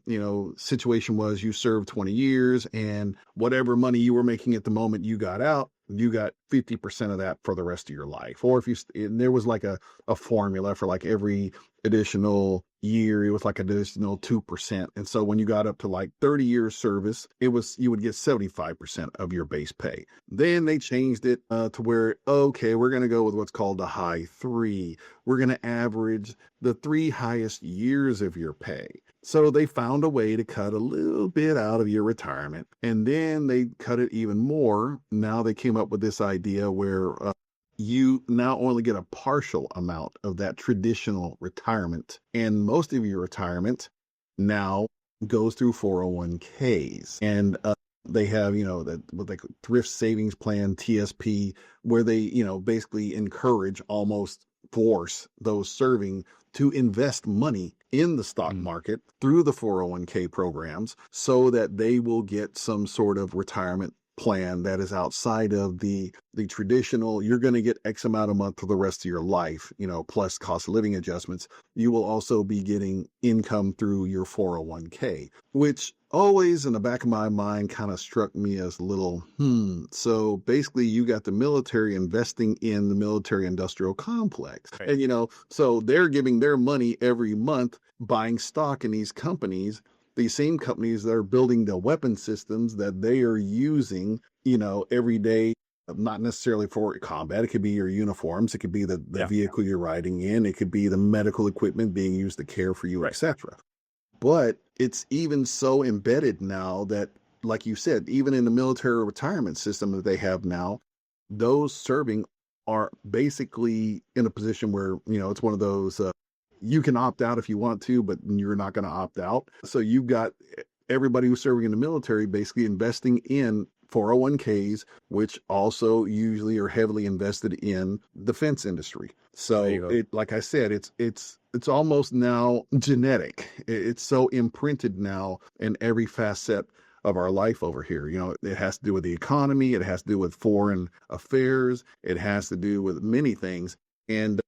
situation was you served 20 years and whatever money you were making at the moment you got out, you got 50% of that for the rest of your life. Or and there was like a formula for like every additional year, it was like additional 2%. And so when you got up to like 30 years service, you would get 75% of your base pay. Then they changed it to where, okay, we're going to go with what's called the high three. We're going to average the 3 highest years of your pay. So they found a way to cut a little bit out of your retirement, and then they cut it even more. Now they came up with this idea where you now only get a partial amount of that traditional retirement, and most of your retirement now goes through 401ks. And they have, what they call thrift savings plan, TSP, where they, basically encourage, almost force those serving to invest money in the stock market through the 401k programs so that they will get some sort of retirement plan that is outside of the traditional, you're going to get X amount a month for the rest of your life, plus cost of living adjustments, you will also be getting income through your 401k, which always in the back of my mind kind of struck me as a little, So basically you got the military investing in the military industrial complex. Right. And, so they're giving their money every month buying stock in these companies, these same companies that are building the weapon systems that they are using, every day, not necessarily for combat. It could be your uniforms. It could be the vehicle you're riding in. It could be the medical equipment being used to care for you, etc. But it's even so embedded now that, like you said, even in the military retirement system that they have now, those serving are basically in a position where, it's one of those, you can opt out if you want to, but you're not going to opt out. So you've got everybody who's serving in the military basically investing in 401ks, which also usually are heavily invested in defense industry. So like I said, it's almost now genetic. It's so imprinted now in every facet of our life over here. It has to do with the economy. It has to do with foreign affairs. It has to do with many things. And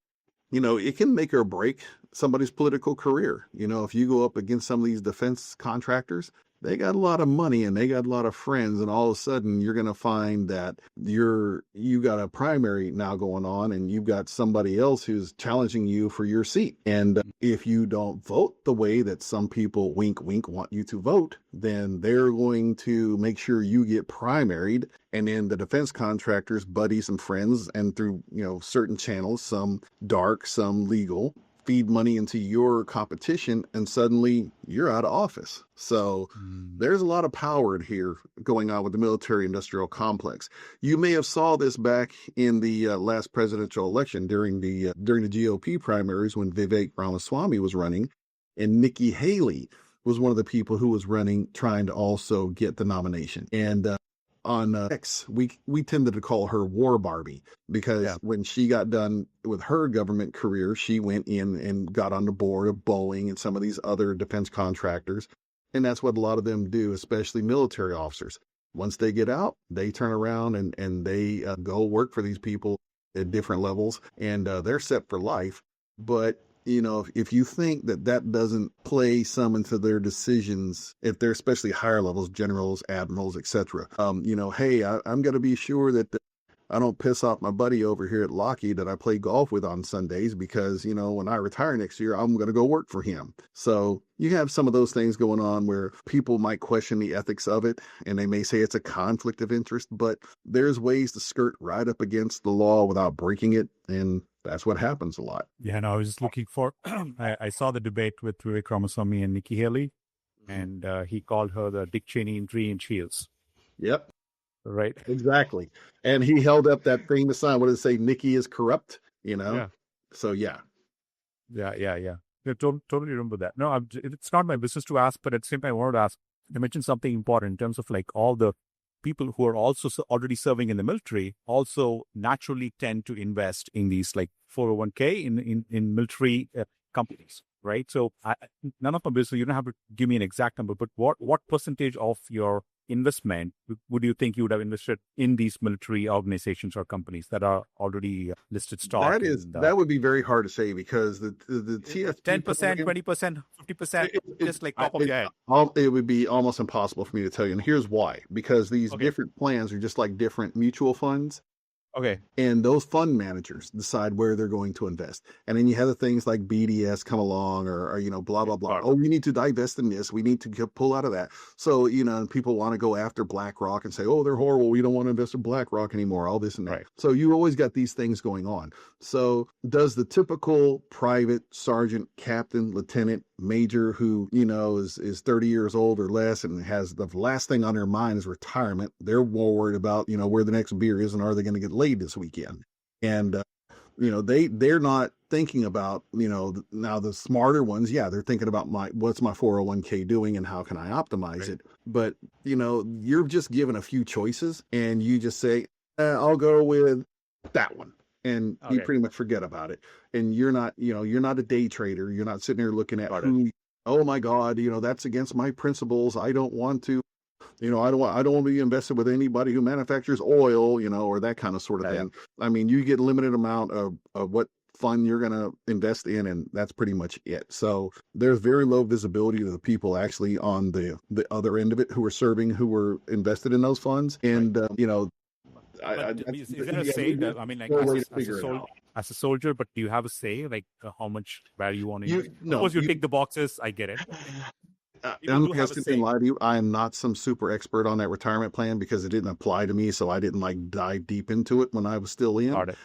it can make or break somebody's political career. If you go up against some of these defense contractors, they got a lot of money and they got a lot of friends, and all of a sudden you're going to find that you got a primary now going on, and you've got somebody else who's challenging you for your seat. And if you don't vote the way that some people, wink, wink, want you to vote, then they're going to make sure you get primaried. And then the defense contractors, buddies and friends, and through, certain channels, some dark, some legal, feed money into your competition, and suddenly you're out of office. So there's a lot of power here going on with the military industrial complex. You may have saw this back in the last presidential election during the GOP primaries when Vivek Ramaswamy was running, and Nikki Haley was one of the people who was running, trying to also get the nomination. And on X, we tended to call her War Barbie, because when she got done with her government career, she went in and got on the board of Boeing and some of these other defense contractors. And that's what a lot of them do, especially military officers. Once they get out, they turn around and they go work for these people at different levels, and they're set for life. But if you think that doesn't play some into their decisions, if they're especially higher levels, generals, admirals, etc., hey, I'm going to be sure that I don't piss off my buddy over here at Lockheed that I play golf with on Sundays, because, when I retire next year, I'm going to go work for him. So you have some of those things going on where people might question the ethics of it, and they may say it's a conflict of interest, but there's ways to skirt right up against the law without breaking it. And that's what happens a lot. Yeah, no, I was just looking for, I saw the debate with Vivek Ramaswamy and Nikki Haley, and he called her the Dick Cheney in 3-inch heels. Yep. Right. Exactly. And he held up that famous sign. What did it say? Nikki is corrupt, Yeah. So, yeah. Yeah, totally remember that. No, it's not my business to ask, but at the same time, I wanted to ask, you mentioned something important in terms of like all the people who are also already serving in the military also naturally tend to invest in these like 401k in military companies, right? So none of my business, you don't have to give me an exact number, but what percentage of your investment would you think you would have invested in these military organizations or companies that are already listed stock? That would be very hard to say, because the TSP 10%, 20%, 50%, just like top of your head. It would be almost impossible for me to tell you. And here's why: because these different plans are just like different mutual funds. Okay. And those fund managers decide where they're going to invest. And then you have the things like BDS come along, or blah, blah, blah. Oh, we need to divest in this. We need to pull out of that. So, people want to go after BlackRock and say, oh, they're horrible. We don't want to invest in BlackRock anymore, all this and that. Right. So you always got these things going on. So does the typical private, sergeant, captain, lieutenant, major who, is 30 years old or less and has the last thing on their mind is retirement, they're more worried about, where the next beer is and are they going to get laid this weekend? And, they're not thinking about, now the smarter ones, they're thinking about what's my 401k doing and how can I optimize it? But, you're just given a few choices and you just say, I'll go with that one. And you pretty much forget about it. And you're not a day trader. You're not sitting there looking at oh my God, that's against my principles. I don't want to, I don't want to be invested with anybody who manufactures oil, or that kind of sort of thing. I mean, you get limited amount of what fund you're going to invest in, and that's pretty much it. So there's very low visibility to the people actually on the other end of it who were invested in those funds. And, Is there a say? I mean, like as a soldier, but do you have a say, like how much where you want to? Suppose you tick the boxes. I get it. I'm hesitant to lie to you. I am not some super expert on that retirement plan because it didn't apply to me, so I didn't dive deep into it when I was still in. Got it.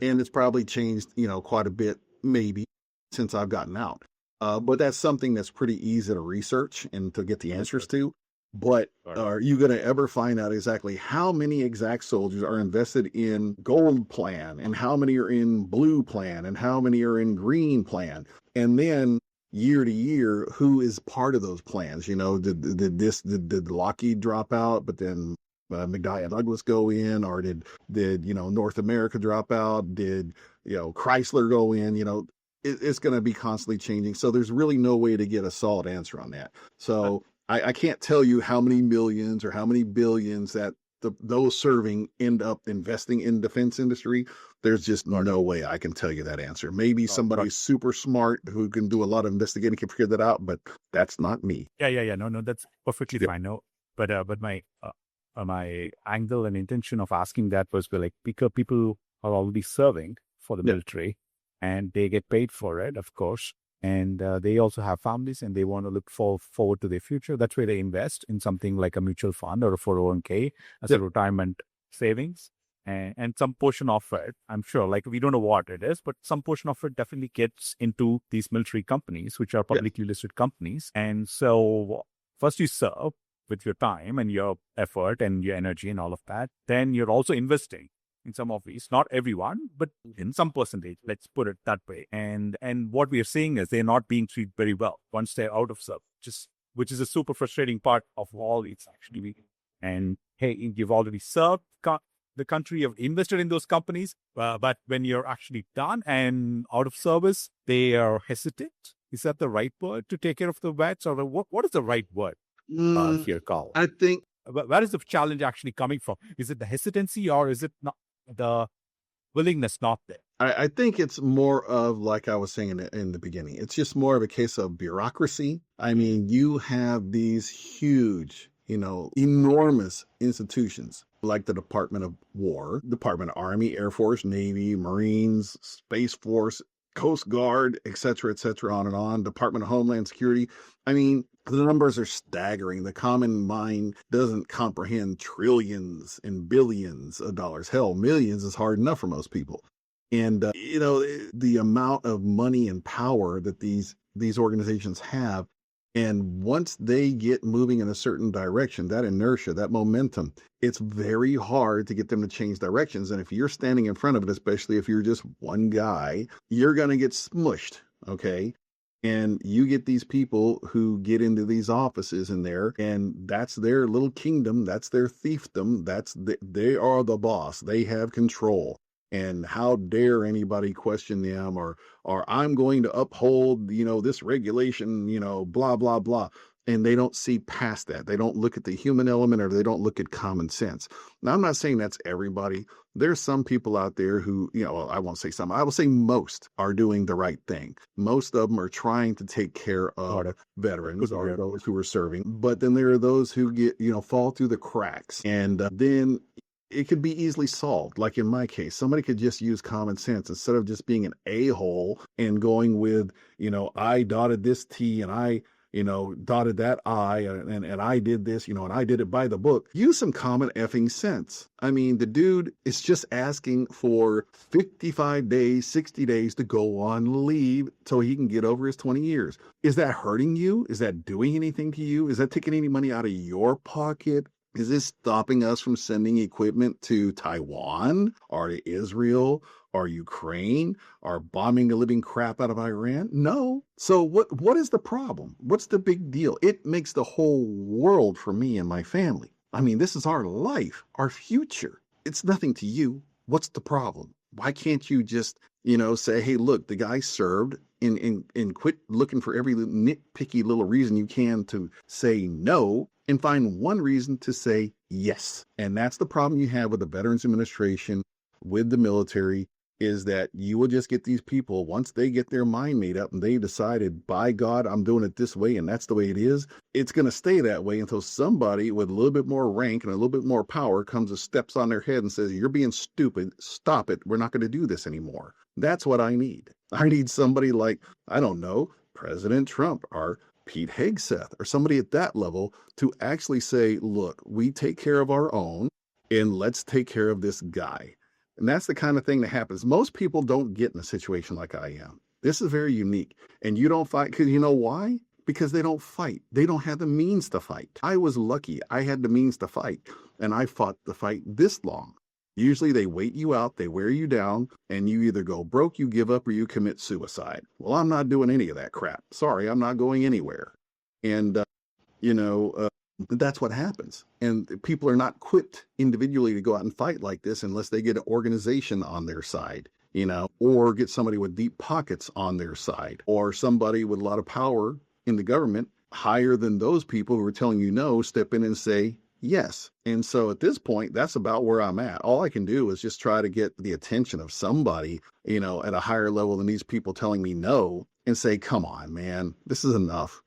And it's probably changed, quite a bit, maybe, since I've gotten out. But that's something that's pretty easy to research and to get the answers to. But are you going to ever find out exactly how many exact soldiers are invested in gold plan, and how many are in blue plan, and how many are in green plan? And then year to year, who is part of those plans? Did Lockheed drop out, but then McDonnell Douglas go in, or did North America drop out? Did Chrysler go in? It's going to be constantly changing. So there's really no way to get a solid answer on that. So I can't tell you how many millions or how many billions that those serving end up investing in defense industry. There's just no way I can tell you that answer. Maybe somebody super smart who can do a lot of investigating can figure that out, but that's not me. Yeah. No, that's perfectly fine. No, but my angle and intention of asking that was because people are already serving for the military, and they get paid for it, of course. And they also have families, and they want to look forward to their future. That's where they invest in something like a mutual fund or a 401k as a retirement savings. And some portion of it, I'm sure, we don't know what it is, but some portion of it definitely gets into these military companies, which are publicly listed companies. And so first you serve with your time and your effort and your energy and all of that. Then you're also investing in some of these, not everyone, but in some percentage, let's put it that way. And what we are seeing is they're not being treated very well once they're out of service, which is a super frustrating part of all it's actually. And hey, you've already served the country, you've invested in those companies, but when you're actually done and out of service, they are hesitant. Is that the right word to take care of the vets, or what is the right word here, Carl? I think. Where is the challenge actually coming from? Is it the hesitancy, or is it not the willingness not there? I think it's more of, like I was saying in the beginning, it's just more of a case of bureaucracy. I mean, you have these huge, enormous institutions like the Department of War, Department of Army, Air Force, Navy, Marines, Space Force, Coast Guard, et cetera, on and on, Department of Homeland Security. I mean, the numbers are staggering. The common mind doesn't comprehend trillions and billions of dollars. Hell, millions is hard enough for most people. And, the amount of money and power that these organizations have. And once they get moving in a certain direction, that inertia, that momentum, it's very hard to get them to change directions. And if you're standing in front of it, especially if you're just one guy, you're going to get smushed. Okay. And you get these people who get into these offices in there, and that's their little kingdom. That's their fiefdom. They are the boss. They have control. And how dare anybody question them, or I'm going to uphold, this regulation, blah, blah, blah. And they don't see past that. They don't look at the human element, or they don't look at common sense. Now, I'm not saying that's everybody. There's some people out there who, I won't say some, I will say most are doing the right thing. Most of them are trying to take care of veterans or those who are serving. But then there are those who get, fall through the cracks. And then it could be easily solved. Like in my case, somebody could just use common sense instead of just being an a-hole and going with, I dotted this T and I, dotted that I, and I did this, and I did it by the book. Use some common effing sense. I mean, the dude is just asking for 55 days, 60 days to go on leave so he can get over his 20 years. Is that hurting you? Is that doing anything to you? Is that taking any money out of your pocket? Is this stopping us from sending equipment to Taiwan or to Israel or Ukraine or bombing the living crap out of Iran? No. So what is the problem? What's the big deal? It makes the whole world for me and my family. I mean, this is our life, our future. It's nothing to you. What's the problem? Why can't you just, say, hey, look, the guy served and quit looking for every nitpicky little reason you can to say no and find one reason to say yes. And that's the problem you have with the Veterans Administration, with the military, is that you will just get these people, once they get their mind made up and they've decided, by God, I'm doing it this way and that's the way it is, it's going to stay that way until somebody with a little bit more rank and a little bit more power comes and steps on their head and says, you're being stupid, stop it, we're not going to do this anymore. That's what I need. I need somebody like, I don't know, President Trump or Pete Hegseth or somebody at that level to actually say, look, we take care of our own and let's take care of this guy. And that's the kind of thing that happens. Most people don't get in a situation like I am. This is very unique. And you don't fight, because you know why? Because they don't fight. They don't have the means to fight. I was lucky. I had the means to fight. And I fought the fight this long. Usually they wait you out, they wear you down, and you either go broke, you give up, or you commit suicide. Well, I'm not doing any of that crap. Sorry, I'm not going anywhere. And, that's what happens. And people are not equipped individually to go out and fight like this unless they get an organization on their side, or get somebody with deep pockets on their side, or somebody with a lot of power in the government higher than those people who are telling you no, step in and say yes. And so at this point, that's about where I'm at. All I can do is just try to get the attention of somebody, at a higher level than these people telling me no, and say, come on, man, this is enough.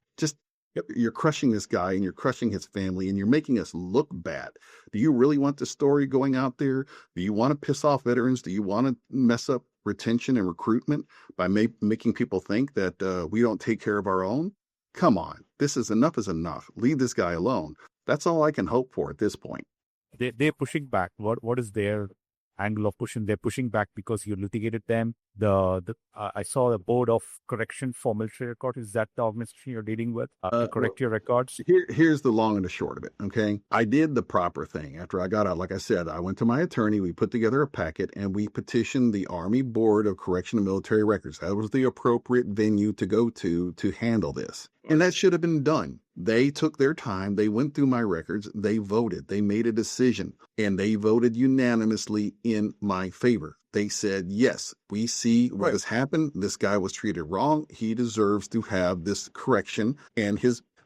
You're crushing this guy and you're crushing his family and you're making us look bad. Do you really want the story going out there? Do you want to piss off veterans? Do you want to mess up retention and recruitment by making people think that we don't take care of our own? Come on. This is enough. Leave this guy alone. That's all I can hope for at this point. They're pushing back. What is their angle of pushing? They're pushing back because you litigated them. I saw the Board of Correction for Military Records. Is that the organization you're dealing with to correct your records? Here's the long and the short of it. Okay, I did the proper thing after I got out. Like I said, I went to my attorney. We put together a packet and we petitioned the Army Board of Correction and Military Records. That was the appropriate venue to go to handle this, and that should have been done. They took their time. They went through my records. They voted. They made a decision, and they voted unanimously in my favor. They said, yes, we see what has happened. This guy was treated wrong. He deserves to have this correction. And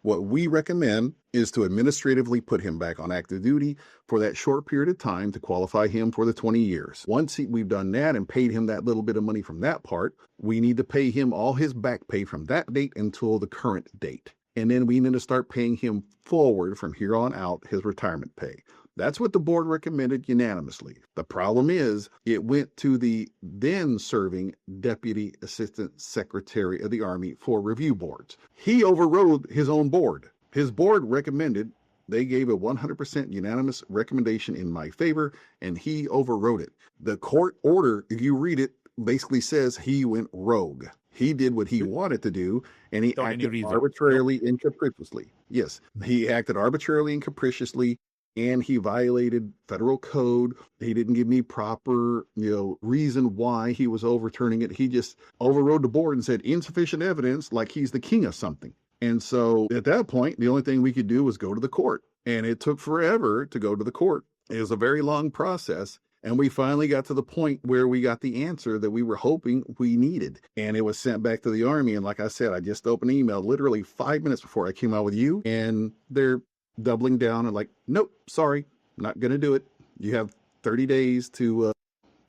what we recommend is to administratively put him back on active duty for that short period of time to qualify him for the 20 years. Once we've done that and paid him that little bit of money from that part, we need to pay him all his back pay from that date until the current date. And then we need to start paying him forward from here on out his retirement pay. That's what the board recommended unanimously. The problem is it went to the then serving Deputy Assistant Secretary of the Army for review boards. He overrode his own board. His board recommended, they gave a 100% unanimous recommendation in my favor, and he overrode it. The court order, if you read it, basically says he went rogue. He did what he wanted to do, and he acted arbitrarily and capriciously. Yes, he acted arbitrarily and capriciously, and he violated federal code. He didn't give me proper, reason why he was overturning it. He just overrode the board and said insufficient evidence, like he's the king of something. And so at that point, the only thing we could do was go to the court. And it took forever to go to the court. It was a very long process. And we finally got to the point where we got the answer that we were hoping we needed. And it was sent back to the Army. And like I said, I just opened an email literally 5 minutes before I came out with you. And they're doubling down and like, nope, sorry, not going to do it. You have 30 days to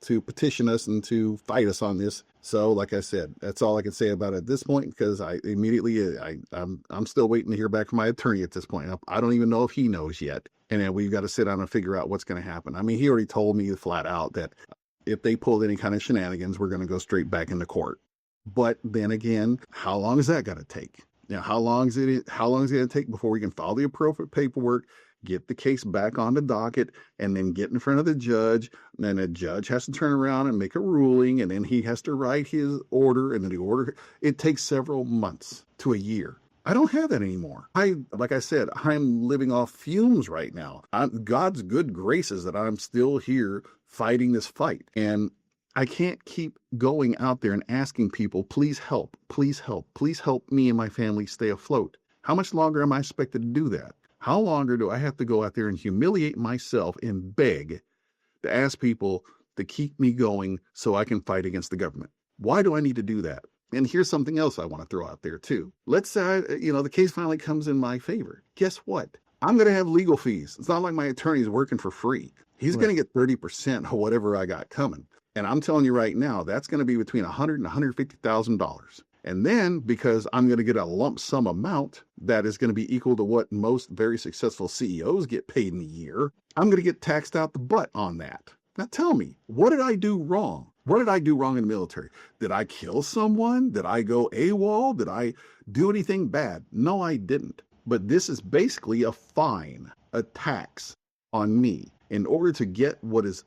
petition us and to fight us on this. So like I said, that's all I can say about it at this point, because I'm still waiting to hear back from my attorney at this point. I don't even know if he knows yet. And then we've got to sit down and figure out what's going to happen. I mean, he already told me flat out that if they pulled any kind of shenanigans, we're going to go straight back into court. But then again, how long is that going to take? Now, how long is it going to take before we can file the appropriate paperwork, get the case back on the docket, and then get in front of the judge? And then the judge has to turn around and make a ruling, and then he has to write his order, and then the order, it takes several months to a year. I don't have that anymore. Like I said, I'm living off fumes right now. God's good graces that I'm still here fighting this fight. And I can't keep going out there and asking people, please help, please help, please help me and my family stay afloat. How much longer am I expected to do that? How longer do I have to go out there and humiliate myself and beg to ask people to keep me going so I can fight against the government? Why do I need to do that? And here's something else I want to throw out there too. Let's say, the case finally comes in my favor. Guess what? I'm going to have legal fees. It's not like my attorney's working for free. He's Right. going to get 30% of whatever I got coming. And I'm telling you right now, that's going to be between $100,000 and $150,000. And then because I'm going to get a lump sum amount that is going to be equal to what most very successful CEOs get paid in a year, I'm going to get taxed out the butt on that. Now tell me, what did I do wrong? What did I do wrong in the military? Did I kill someone? Did I go AWOL? Did I do anything bad? No, I didn't. But this is basically a fine, a tax on me. In order to get what is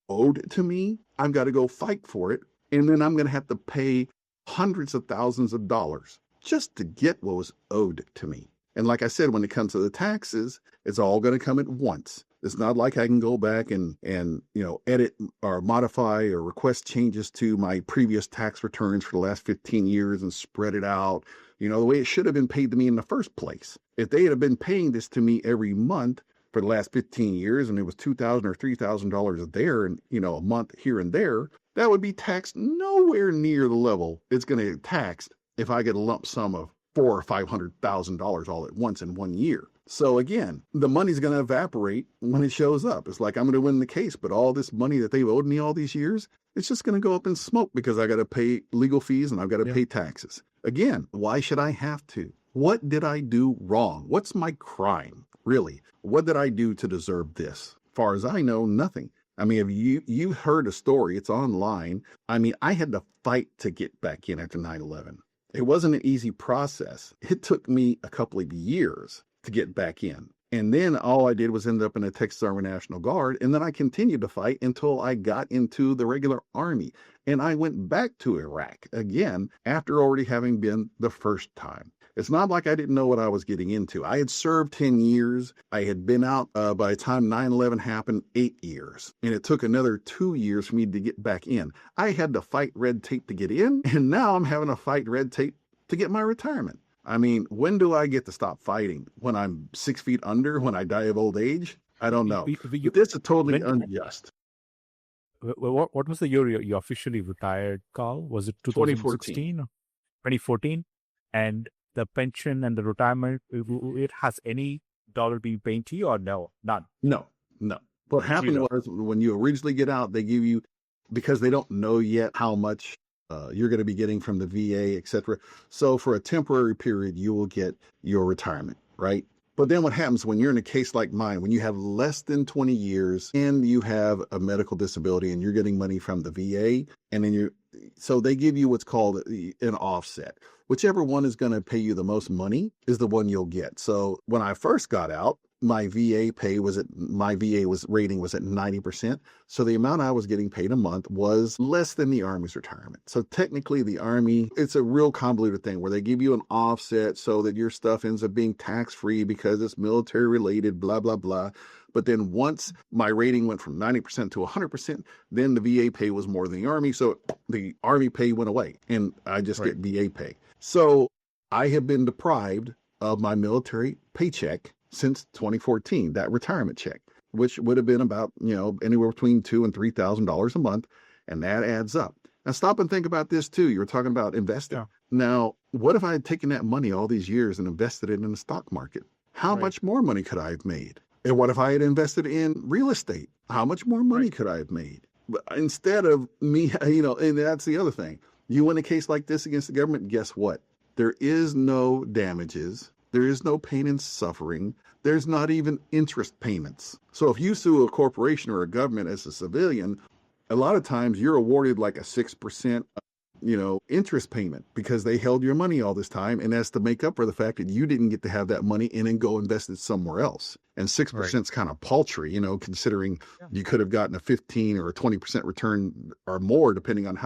owed to me, I've got to go fight for it. And then I'm going to have to pay hundreds of thousands of dollars just to get what was owed to me. And like I said, when it comes to the taxes, it's all going to come at once. It's not like I can go back and edit or modify or request changes to my previous tax returns for the last 15 years and spread it out, the way it should have been paid to me in the first place. If they had been paying this to me every month for the last 15 years and it was $2,000 or $3,000 there and, a month here and there, that would be taxed nowhere near the level it's going to get taxed if I get a lump sum of $400,000 or $500,000 all at once in 1 year. So again, the money's going to evaporate when it shows up. It's like I'm going to win the case, but all this money that they've owed me all these years, it's just going to go up in smoke because I got to pay legal fees and I've got to pay taxes. Again, why should I have to? What did I do wrong? What's my crime, really? What did I do to deserve this? As far as I know, nothing. I mean, if you've heard a story, it's online. I mean, I had to fight to get back in after 9/11. It wasn't an easy process. It took me a couple of years to get back in. And then all I did was end up in the Texas Army National Guard. And then I continued to fight until I got into the regular Army. And I went back to Iraq again after already having been the first time. It's not like I didn't know what I was getting into. I had served 10 years. I had been out by the time 9/11 happened, 8 years. And it took another 2 years for me to get back in. I had to fight red tape to get in. And now I'm having to fight red tape to get my retirement. I mean, when do I get to stop fighting? When I'm 6 feet under, when I die of old age? I don't know. This is totally unjust. What was the year you officially retired, Carl? Was it 2016 or 2014? And the pension and the retirement, it has any dollar being paid to you or no? None? No. What happened was when you originally get out, they give you, because they don't know yet how much you're going to be getting from the VA, etc. So for a temporary period, you will get your retirement, right? But then what happens when you're in a case like mine, when you have less than 20 years and you have a medical disability and you're getting money from the VA, and then so they give you what's called an offset. Whichever one is going to pay you the most money is the one you'll get. So when I first got out, my VA rating was at 90%. So the amount I was getting paid a month was less than the Army's retirement. So technically the Army, it's a real convoluted thing where they give you an offset so that your stuff ends up being tax-free because it's military related, blah, blah, blah. But then once my rating went from 90% to 100%, then the VA pay was more than the Army. So the Army pay went away and I just get VA pay. So I have been deprived of my military paycheck since 2014, that retirement check, which would have been about, anywhere between $2,000 and $3,000 a month. And that adds up. Now stop and think about this too. You were talking about investing. Yeah. Now, what if I had taken that money all these years and invested it in the stock market? How much more money could I have made? And what if I had invested in real estate? How much more money could I have made? But instead of me, and that's the other thing. You win a case like this against the government, guess what? There is no damages. There is no pain and suffering. There's not even interest payments. So if you sue a corporation or a government as a civilian, a lot of times you're awarded like a 6%, interest payment because they held your money all this time. And that's to make up for the fact that you didn't get to have that money in and go invest it somewhere else. And 6% is kind of paltry, considering you could have gotten a 15 or a 20% return or more, depending on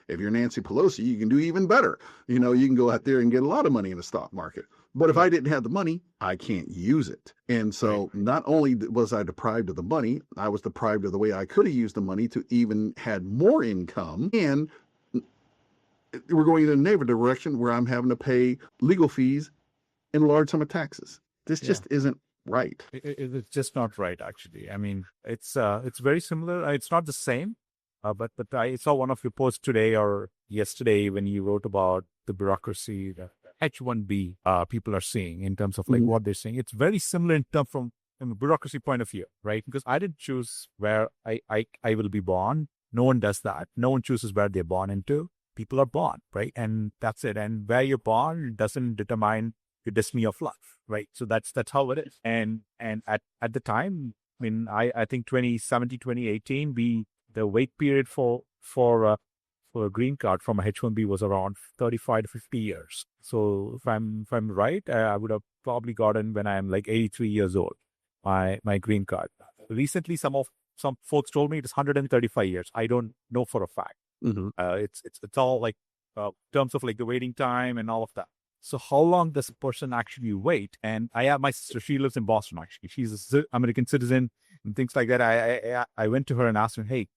if you're Nancy Pelosi, you can do even better. You can go out there and get a lot of money in the stock market. But if I didn't have the money, I can't use it. And so not only was I deprived of the money, I was deprived of the way I could have used the money to even had more income. And we're going in a negative direction where I'm having to pay legal fees and a large sum of taxes. This just isn't right. It's just not right, actually. I mean, it's very similar. It's not the same, but I saw one of your posts today or yesterday when you wrote about the bureaucracy, the H1B people are seeing in terms of like what they're saying. It's very similar in terms from a bureaucracy point of view, right? Because I didn't choose where I will be born. No one does that. No one chooses where they're born into. People are born, right? And that's it. And where you're born doesn't determine your destiny of life, right? So that's how it is. And at the time, I mean, I think 2017, 2018, the wait period for a green card from a H1B was around 35 to 50 years. So if I'm right, I would have probably gotten when I'm like 83 years old, my green card. Recently, some folks told me it's 135 years. I don't know for a fact. It's all like terms of like the waiting time and all of that. So how long does a person actually wait? And I have my sister, she lives in Boston actually. She's an American citizen and things like that. I went to her and asked her, hey,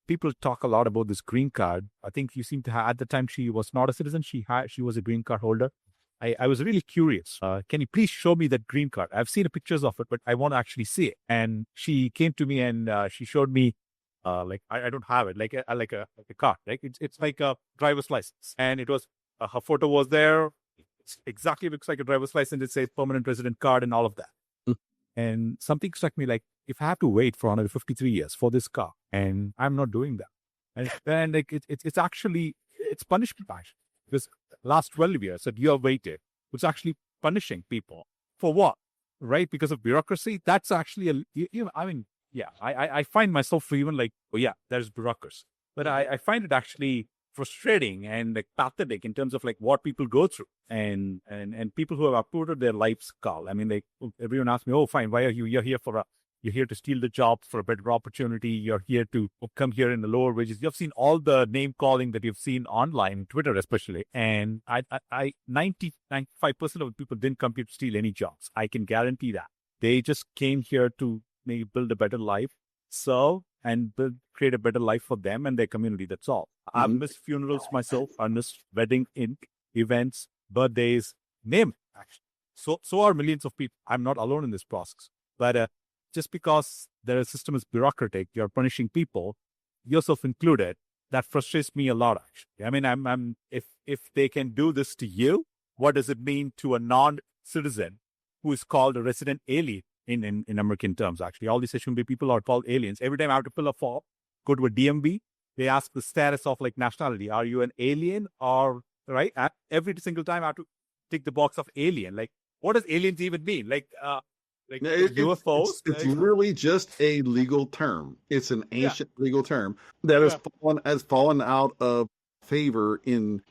people talk a lot about this green card. I think you seem to have, at the time she was not a citizen. She was a green card holder. I was really curious. Can you please show me that green card? I've seen the pictures of it, but I want to actually see it. And she came to me and she showed me, like I don't have it, like a card. Like it's like a driver's license, and it was her photo was there. It exactly looks like a driver's license. It says permanent resident card and all of that. And something struck me like, if I have to wait for 153 years for this car, and I'm not doing that, and like it's actually it's punishment actually. Because last 12 years that you have waited, it's actually punishing people for what, right? Because of bureaucracy. That's actually I mean, yeah, I find myself even like, oh yeah, there's bureaucracy, but I find it actually frustrating and like pathetic in terms of like what people go through and people who have uprooted their lives, Carl. I mean, like everyone asks me, oh, fine, why are you're here to steal the job for a better opportunity. You're here to come here in the lower wages. You've seen all the name calling that you've seen online, Twitter especially. And 95% of the people didn't come here to steal any jobs. I can guarantee that. They just came here to maybe build a better life, serve, and create a better life for them and their community. That's all. I've missed funerals myself. I missed wedding events, birthdays, name it, actually. So are millions of people. I'm not alone in this process. But just because their system is bureaucratic, you're punishing people, yourself included, that frustrates me a lot, actually. I mean, I'm if they can do this to you, what does it mean to a non-citizen who is called a resident alien in American terms, actually? All these H1B people are called aliens. Every time I have to fill a form, go to a DMV, they ask the status of like nationality. Are you an alien or, right? Every single time I have to tick the box of alien. Like, what does aliens even mean? Like UFOs? It's really just a legal term. It's an ancient legal term that has fallen out of favor in,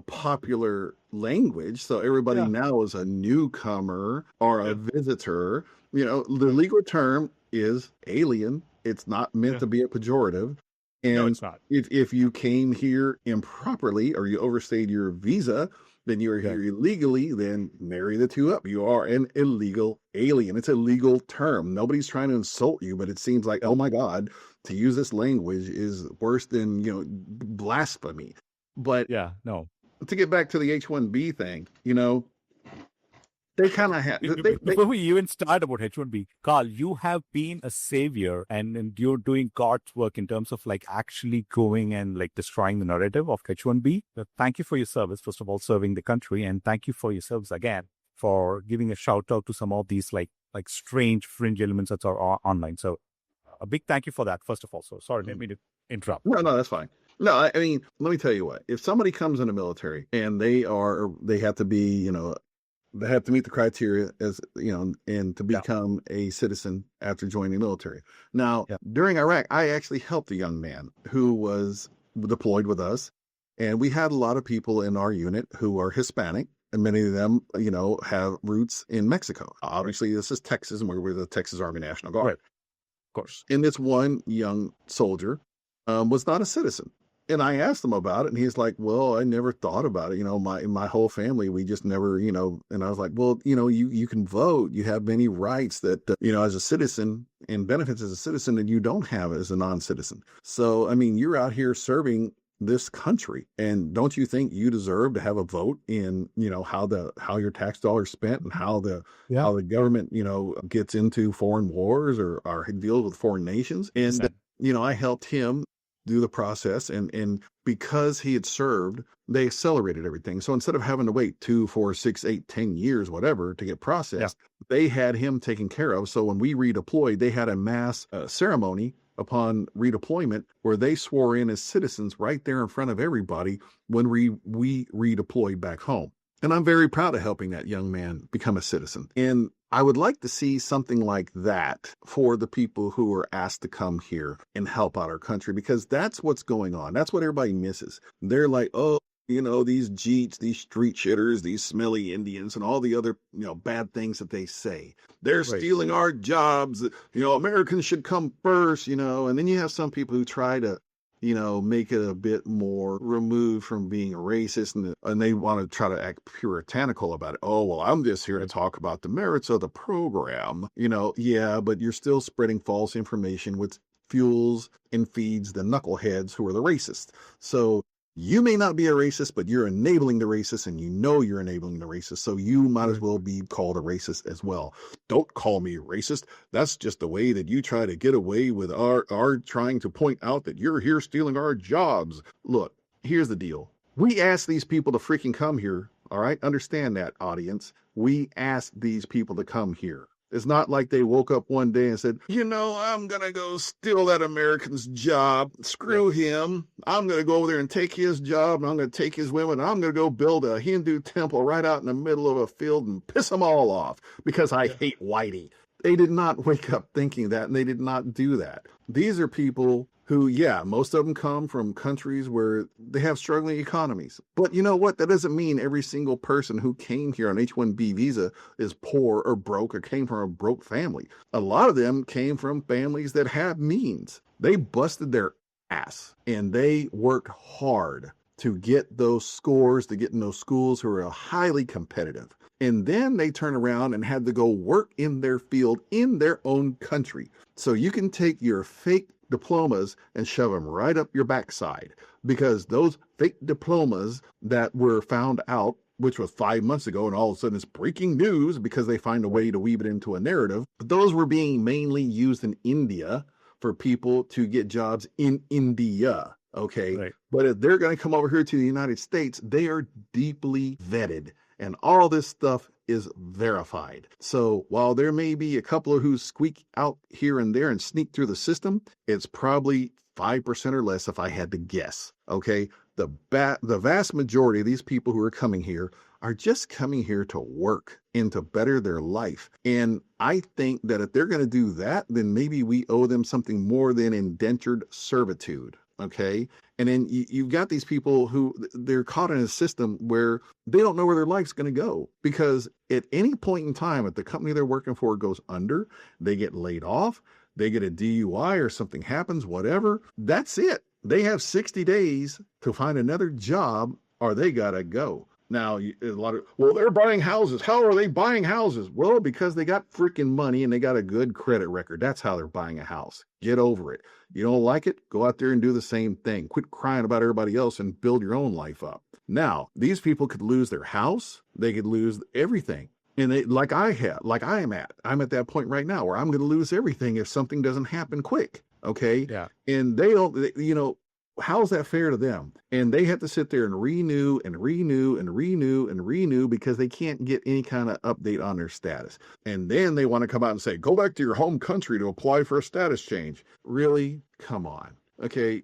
popular language. So everybody now is a newcomer or a visitor. The legal term is alien. It's not meant to be a pejorative. And no, it's not. If you came here improperly or you overstayed your visa, then you're here illegally, then marry the two up. You are an illegal alien. It's a legal term. Nobody's trying to insult you, but it seems like, oh my God, to use this language is worse than, blasphemy. But to get back to the H1B thing, they kind of have. Before we even start about H1B, Carl, you have been a savior and you're doing God's work in terms of like actually going and like destroying the narrative of H1B. But thank you for your service, first of all, serving the country. And thank you for your service again for giving a shout out to some of these like strange fringe elements that are online. So a big thank you for that, first of all. So sorry, let me interrupt. No, that's fine. No, I mean, let me tell you what, if somebody comes in the military and they have to be, they have to meet the criteria as, and to become a citizen after joining the military. Now, during Iraq, I actually helped a young man who was deployed with us. And we had a lot of people in our unit who are Hispanic. And many of them, have roots in Mexico. Obviously, this is Texas, and we're the Texas Army National Guard. Right. Of course. And this one young soldier was not a citizen. And I asked him about it, and he's like, well, I never thought about it. My whole family, we just never, and I was like, well, you can vote. You have many rights that, as a citizen and benefits as a citizen that you don't have as a non-citizen. So, I mean, you're out here serving this country, and don't you think you deserve to have a vote in, how your tax dollars spent and how the government, gets into foreign wars or deals with foreign nations? And, I helped him do the process. And because he had served, they accelerated everything. So instead of having to wait 2, 4, 6, 8, 10 years, whatever, to get processed, they had him taken care of. So when we redeployed, they had a mass ceremony upon redeployment where they swore in as citizens right there in front of everybody when we redeployed back home. And I'm very proud of helping that young man become a citizen. And I would like to see something like that for the people who are asked to come here and help out our country, because that's what's going on. That's what everybody misses. They're like, oh, these Jeets, these street shitters, these smelly Indians, and all the other, bad things that they say. They're stealing our jobs. Americans should come first, and then you have some people who try to, make it a bit more removed from being racist, and they want to try to act puritanical about it. Oh, well, I'm just here to talk about the merits of the program. Yeah, but you're still spreading false information, which fuels and feeds the knuckleheads who are the racists. So you may not be a racist, but you're enabling the racist, and you're enabling the racist. So you might as well be called a racist as well. Don't call me racist. That's just the way that you try to get away with our trying to point out that you're here stealing our jobs. Look, here's the deal. We asked these people to freaking come here. All right. Understand that, audience. We asked these people to come here. It's not like they woke up one day and said, I'm going to go steal that American's job. Screw him. I'm going to go over there and take his job, and I'm going to take his women. And I'm going to go build a Hindu temple right out in the middle of a field and piss them all off because I hate whitey. They did not wake up thinking that, and they did not do that. These are people who, most of them come from countries where they have struggling economies. But you know what? That doesn't mean every single person who came here on H-1B visa is poor or broke or came from a broke family. A lot of them came from families that have means. They busted their ass, and they worked hard to get those scores, to get in those schools who are highly competitive. And then they turn around and had to go work in their field in their own country. So you can take your fake diplomas and shove them right up your backside, because those fake diplomas that were found out, which was 5 months ago, and all of a sudden it's breaking news because they find a way to weave it into a narrative. But those were being mainly used in India for people to get jobs in India. Okay. Right. But if they're going to come over here to the United States, they are deeply vetted, and all this stuff is verified. So while there may be a couple of who squeak out here and there and sneak through the system, it's probably 5% or less if I had to guess. Okay. The vast majority of these people who are coming here are just coming here to work and to better their life. And I think that if they're going to do that, then maybe we owe them something more than indentured servitude. Okay. And then you've got these people who they're caught in a system where they don't know where their life's going to go, because at any point in time, if the company they're working for goes under, they get laid off, they get a DUI or something happens, whatever, that's it. They have 60 days to find another job, or they got to go. Now, they're buying houses. How are they buying houses? Well, because they got freaking money and they got a good credit record. That's how they're buying a house. Get over it. You don't like it? Go out there and do the same thing. Quit crying about everybody else and build your own life up. Now, these people could lose their house. They could lose everything. And I'm at that point right now where I'm going to lose everything if something doesn't happen quick. Okay. Yeah. And how's that fair to them? And they have to sit there and renew because they can't get any kind of update on their status. And then they want to come out and say, go back to your home country to apply for a status change. Really? Come on. Okay.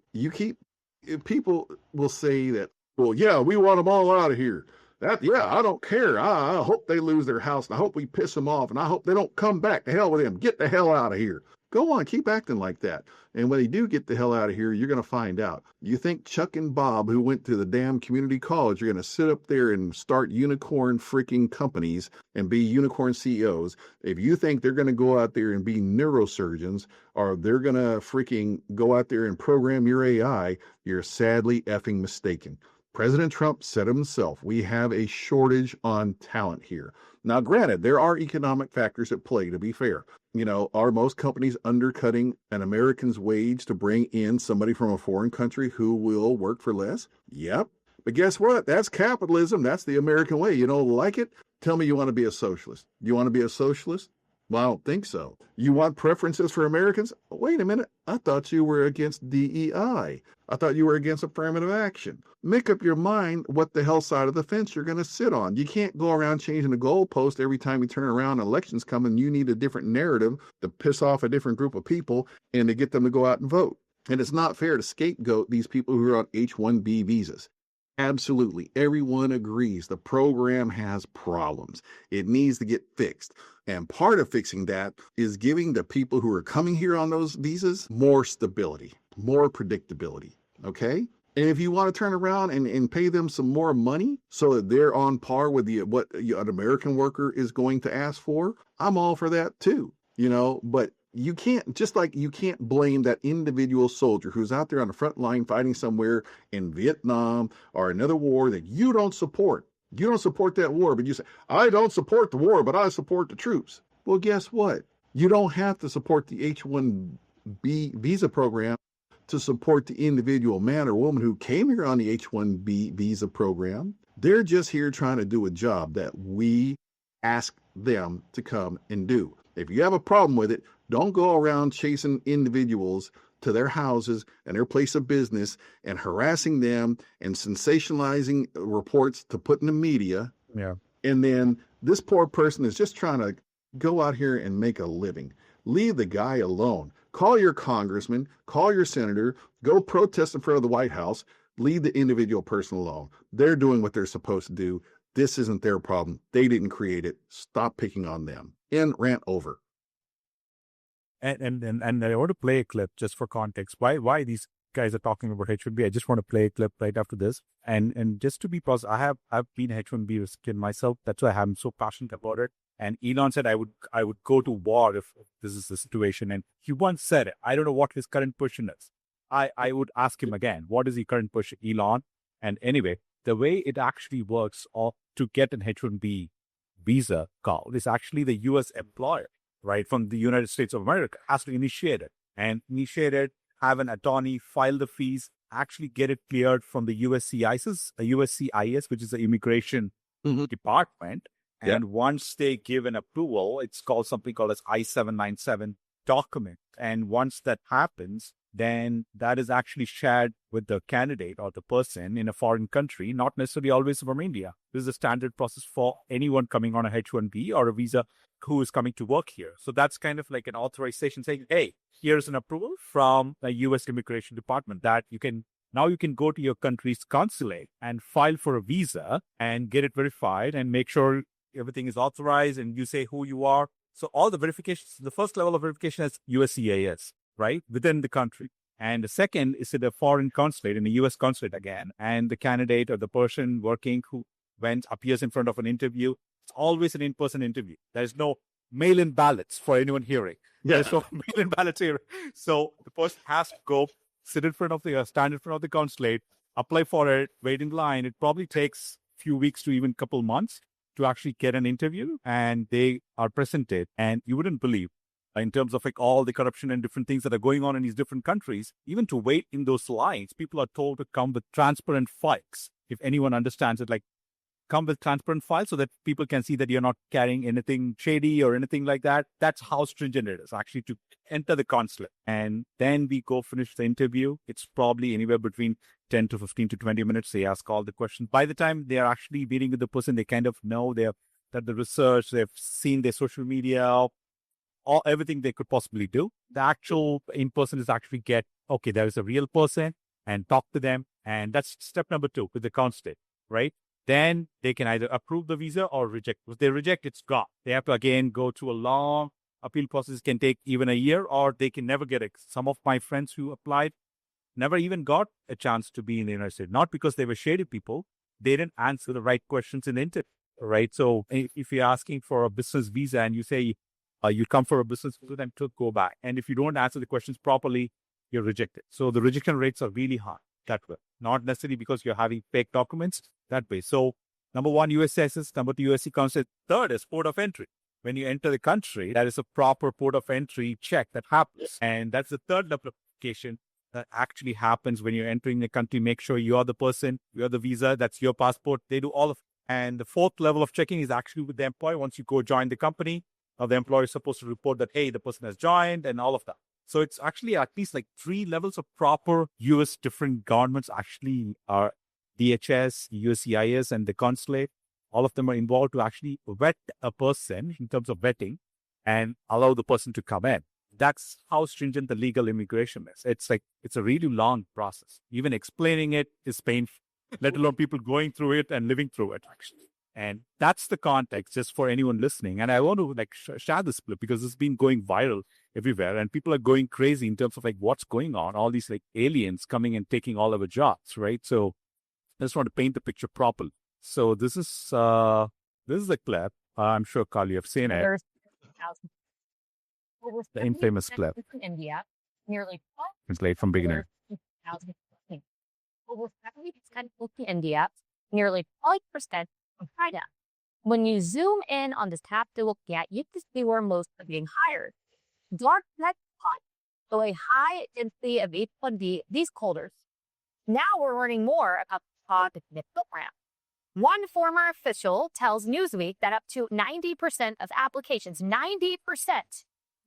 People will say that, well, yeah, we want them all out of here. I don't care. I hope they lose their house, and I hope we piss them off, and I hope they don't come back. To hell with them. Get the hell out of here. Go on, keep acting like that. And when they do get the hell out of here, you're going to find out. You think Chuck and Bob, who went to the damn community college, are going to sit up there and start unicorn freaking companies and be unicorn CEOs. If you think they're going to go out there and be neurosurgeons, or they're going to freaking go out there and program your AI, you're sadly effing mistaken. President Trump said himself, we have a shortage on talent here. Now, granted, there are economic factors at play, to be fair. Are most companies undercutting an American's wage to bring in somebody from a foreign country who will work for less? Yep. But guess what? That's capitalism. That's the American way. You don't like it? Tell me you want to be a socialist. You want to be a socialist? Well, I don't think so. You want preferences for Americans? Wait a minute. I thought you were against DEI. I thought you were against affirmative action. Make up your mind what the hell side of the fence you're going to sit on. You can't go around changing the goalpost every time you turn around. Elections come and you need a different narrative to piss off a different group of people and to get them to go out and vote. And it's not fair to scapegoat these people who are on H-1B visas. Absolutely. Everyone agrees the program has problems. It needs to get fixed. And part of fixing that is giving the people who are coming here on those visas more stability, more predictability. Okay? And if you want to turn around and pay them some more money so that they're on par with what an American worker is going to ask for, I'm all for that too. But you can't, just like you can't blame that individual soldier who's out there on the front line fighting somewhere in Vietnam or another war that you don't support. You don't support that war, but you say, I don't support the war, but I support the troops. Well, guess what? You don't have to support the H-1B visa program to support the individual man or woman who came here on the H-1B visa program. They're just here trying to do a job that we ask them to come and do. If you have a problem with it, don't go around chasing individuals to their houses and their place of business and harassing them and sensationalizing reports to put in the media. Yeah. And then this poor person is just trying to go out here and make a living. Leave the guy alone. Call your congressman, call your senator, go protest in front of the White House. Leave the individual person alone. They're doing what they're supposed to do. This isn't their problem. They didn't create it. Stop picking on them. End rant over. And I want to play a clip just for context. Why these guys are talking about H1B? I just want to play a clip right after this. And just to be positive, I've been H1B recipient myself. That's why I'm so passionate about it. And Elon said I would go to war if this is the situation. And he once said it. I don't know what his current position is. I would ask him again, what is the current position, Elon? And anyway, the way it actually works to get an H1B visa, Carl, is actually the U.S. employer, right, from the United States of America, has to initiate it. And initiate it, have an attorney, file the fees, actually get it cleared from the USCIS, which is the immigration department. And once they give an approval, it's called something called as I-797 document. And once that happens, then that is actually shared with the candidate or the person in a foreign country, not necessarily always from India. This is a standard process for anyone coming on a H-1B or a visa who is coming to work here. So that's kind of like an authorization saying, hey, here's an approval from the U.S. Immigration Department that you can go to your country's consulate and file for a visa and get it verified and make sure everything is authorized and you say who you are. So all the verifications, the first level of verification is USCIS, right, within the country. And the second is at a foreign consulate, in the U.S. consulate again. And the candidate or the person working who appears in front of an interview. It's always an in-person interview. There's no mail-in ballots for anyone hearing. There's no mail-in ballots here. So the person has to go stand in front of the consulate, apply for it, wait in line. It probably takes a few weeks to even a couple months to actually get an interview. And they are presented. And you wouldn't believe, in terms of like all the corruption and different things that are going on in these different countries, even to wait in those lines, people are told to come with transparent files. If anyone understands it, like come with transparent files so that people can see that you're not carrying anything shady or anything like that. That's how stringent it is actually to enter the consulate. And then we go finish the interview. It's probably anywhere between 10 to 15 to 20 minutes. They ask all the questions. By the time they are actually meeting with the person, they kind of know that the research, they've seen their social media, everything they could possibly do. The actual in-person is actually there is a real person and talk to them. And that's step number 2 with the consulate, right? Then they can either approve the visa or reject. If they reject, it's gone. They have to again go to a long appeal process. It can take even a year, or they can never get it. Some of my friends who applied never even got a chance to be in the United States. Not because they were shady people. They didn't answer the right questions in the interview, right? So if you're asking for a business visa and you say you come for a business visa, then to go back. And if you don't answer the questions properly, you're rejected. So the rejection rates are really high that way. Not necessarily because you're having fake documents that way. So number 1, USCIS, number 2, USC consulate. Third is port of entry. When you enter the country, that is a proper port of entry check that happens. And that's the third level of application that actually happens when you're entering the country. Make sure you are the person, you are the visa, that's your passport. They do all of it. And the fourth level of checking is actually with the employer. Once you go join the company, the employer is supposed to report that, hey, the person has joined and all of that. So it's actually at least like 3 levels of proper US different governments actually are DHS, USCIS, and the consulate. All of them are involved to actually vet a person in terms of vetting and allow the person to come in. That's how stringent the legal immigration is. It's a really long process. Even explaining it is painful, let alone people going through it and living through it, actually. And that's the context just for anyone listening. And I want to share this clip because it's been going viral everywhere and people are going crazy in terms of what's going on, all these aliens coming and taking all our jobs, right? So I just want to paint the picture properly. So this is the clip. I'm sure, Carl, you have seen it. The infamous clip. In India, nearly Translate from beginner. over 70% in India, nearly 40% from China. When you zoom in on this tab to look at, you can see where most are being hired. Dark net pot, so a high density of H1B these holders. Now we're learning more about the pod program. One former official tells Newsweek that up to 90% of applications, 90%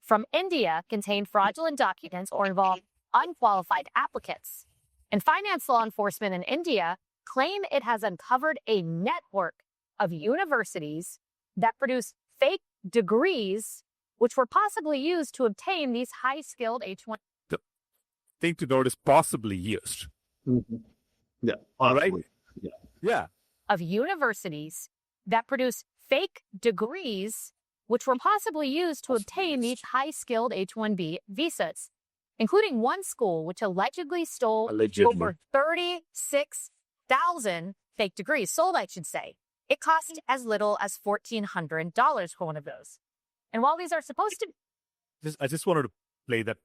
from India contain fraudulent documents or involve unqualified applicants. And finance law enforcement in India claim it has uncovered a network of universities that produce fake degrees, which were possibly used to obtain these high-skilled H1. The thing to note is possibly used. Mm-hmm. Yeah. All right. Yeah. Yeah. Of universities that produce fake degrees, which were possibly used to obtain these high-skilled H-1B visas, including one school which allegedly stole over 36,000 fake degrees, sold, I should say. It cost as little as $1,400 for one of those. And while these are supposed to... I just wanted to play that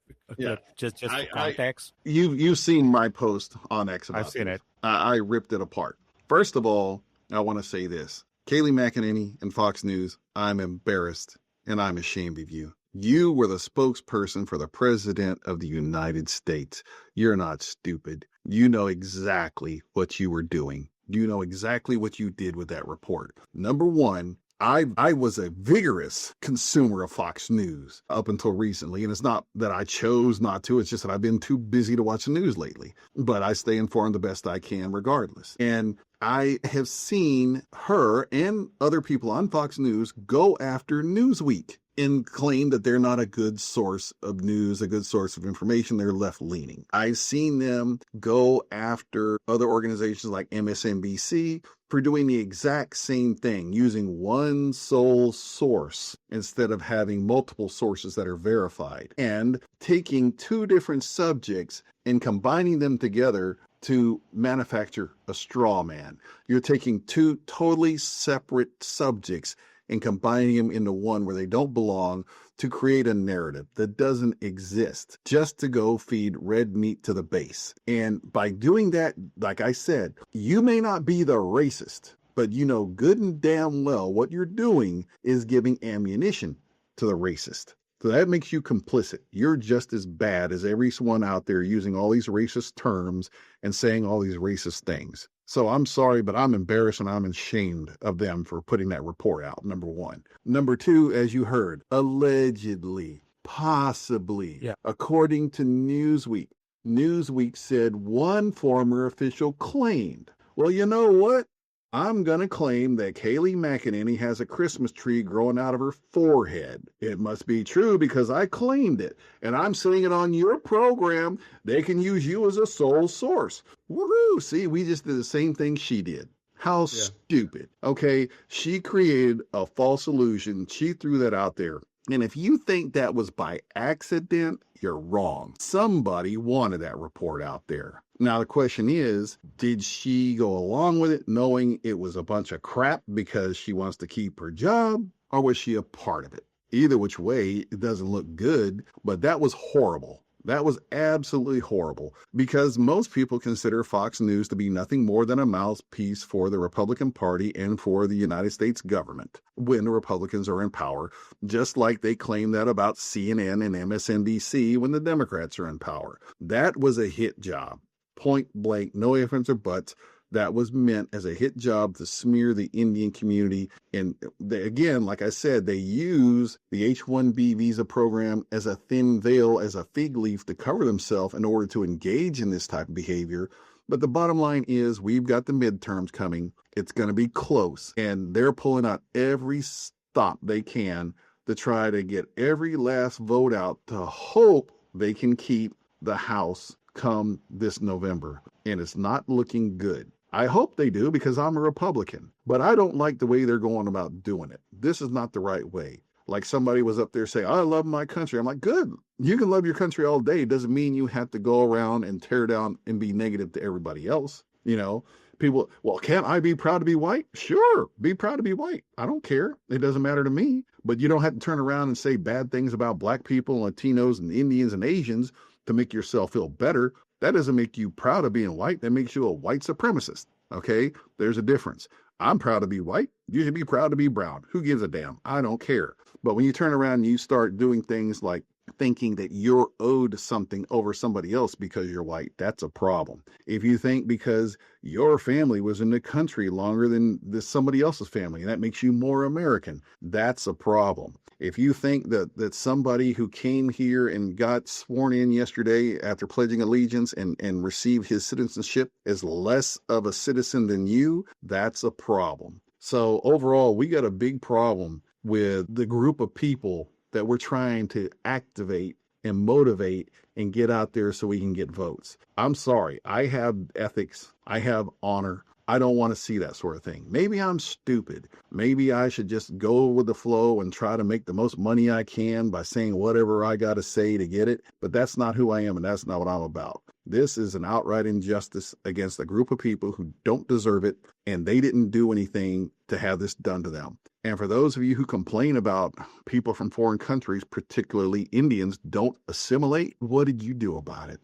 just for context. You've seen my post on X about I've seen this. it. I ripped it apart. First of all, I want to say this. Kayleigh McEnany and Fox News, I'm embarrassed and I'm ashamed of you. You were the spokesperson for the President of the United States. You're not stupid. You know exactly what you were doing. You know exactly what you did with that report. Number one, I was a vigorous consumer of Fox News up until recently. And it's not that I chose not to. It's just that I've been too busy to watch the news lately. But I stay informed the best I can regardless. And I have seen her and other people on Fox News go after Newsweek and claim that they're not a good source of news, a good source of information. They're left-leaning. I've seen them go after other organizations like MSNBC for doing the exact same thing, using one sole source instead of having multiple sources that are verified, and taking two different subjects and combining them together to manufacture a straw man. You're taking two totally separate subjects and combining them into one where they don't belong to create a narrative that doesn't exist, just to go feed red meat to the base. And by doing that, like I said, you may not be the racist, but you know good and damn well what you're doing is giving ammunition to the racist. So that makes you complicit. You're just as bad as everyone out there using all these racist terms and saying all these racist things. So I'm sorry, but I'm embarrassed and I'm ashamed of them for putting that report out, number one. Number two, as you heard, allegedly, possibly, according to Newsweek, Newsweek said one former official claimed, well, you know what? I'm going to claim that Kayleigh McEnany has a Christmas tree growing out of her forehead. It must be true because I claimed it, and I'm saying it on your program. They can use you as a sole source. Woohoo! See, we just did the same thing she did. How stupid. Okay, she created a false illusion. She threw that out there. And if you think that was by accident, you're wrong. Somebody wanted that report out there. Now, the question is, did she go along with it knowing it was a bunch of crap because she wants to keep her job, or was she a part of it? Either which way, it doesn't look good, but that was horrible. That was absolutely horrible because most people consider Fox News to be nothing more than a mouthpiece for the Republican Party and for the United States government when the Republicans are in power, just like they claim that about CNN and MSNBC when the Democrats are in power. That was a hit job. Point blank, no ifs or buts. that was meant as a hit job to smear the Indian community. And again, like I said, they use the H-1B visa program as a thin veil, as a fig leaf to cover themselves in order to engage in this type of behavior. But the bottom line is we've got the midterms coming. It's going to be close. And they're pulling out every stop they can to try to get every last vote out to hope they can keep the House come this November. And it's not looking good. I hope they do because I'm a Republican, but I don't like the way they're going about doing it. This is not the right way. Like somebody was up there saying, I love my country. I'm like, good. You can love your country all day. It doesn't mean you have to go around and tear down and be negative to everybody else. You know, people, well, can't I be proud to be white? Sure, be proud to be white. I don't care. It doesn't matter to me. But you don't have to turn around and say bad things about black people, Latinos, and Indians and Asians to make yourself feel better. That doesn't make you proud of being white. That makes you a white supremacist. Okay, there's a difference. I'm proud to be white. You should be proud to be brown. Who gives a damn? I don't care. But when you turn around and you start doing things like thinking that you're owed something over somebody else because you're white, that's a problem. If you think because your family was in the country longer than somebody else's family, and that makes you more American, that's a problem. If you think that somebody who came here and got sworn in yesterday after pledging allegiance and received his citizenship is less of a citizen than you, that's a problem. So overall, we got a big problem with the group of people that we're trying to activate and motivate and get out there so we can get votes. I'm sorry. I have ethics. I have honor. I don't want to see that sort of thing. Maybe I'm stupid. Maybe I should just go with the flow and try to make the most money I can by saying whatever I got to say to get it. But that's not who I am, and that's not what I'm about. This is an outright injustice against a group of people who don't deserve it, and they didn't do anything to have this done to them. And for those of you who complain about people from foreign countries, particularly Indians, don't assimilate, what did you do about it?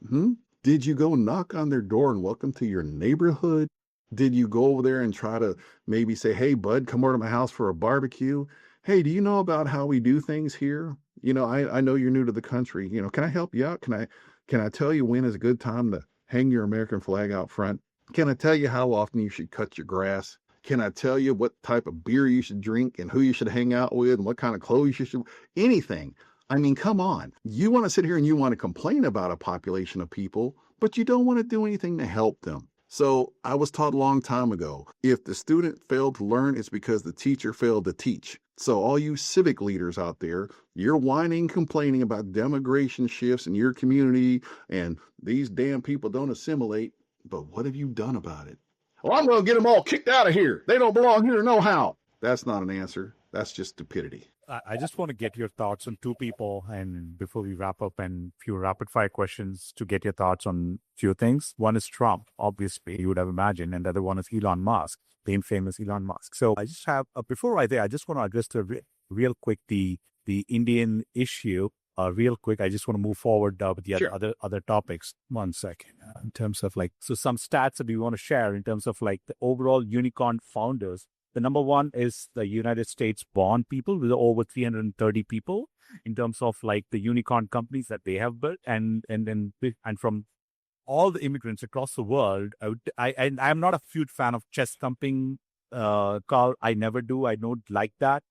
Did you go knock on their door and welcome to your neighborhood? Did you go over there and try to maybe say, hey, bud, come over to my house for a barbecue? Hey, do you know about how we do things here? You know, I know you're new to the country. You know, can I help you out? Can I tell you when is a good time to hang your American flag out front? Can I tell you how often you should cut your grass? Can I tell you what type of beer you should drink and who you should hang out with and what kind of clothes you should, anything. I mean, come on. You want to sit here and you want to complain about a population of people, but you don't want to do anything to help them. So I was taught a long time ago, if the student failed to learn, it's because the teacher failed to teach. So all you civic leaders out there, you're whining, complaining about demographic shifts in your community and these damn people don't assimilate. But what have you done about it? Well, I'm going to get them all kicked out of here. They don't belong here no how. That's not an answer. That's just stupidity. I just want to get your thoughts on two people, and before we wrap up, and few rapid fire questions to get your thoughts on few things. One is Trump, obviously, you would have imagined, and the other one is Elon Musk, the infamous Elon Musk. So I just have, before I just want to address real quick the Indian issue. Real quick, I just want to move forward with the Sure. other topics. 1 second. In terms of so some stats that we want to share in terms of the overall unicorn founders. The number one is the United States born people with over 330 people in terms of the unicorn companies that they have built, and from all the immigrants across the world. I'm not a huge fan of chest thumping, Carl. I never do. I don't like that.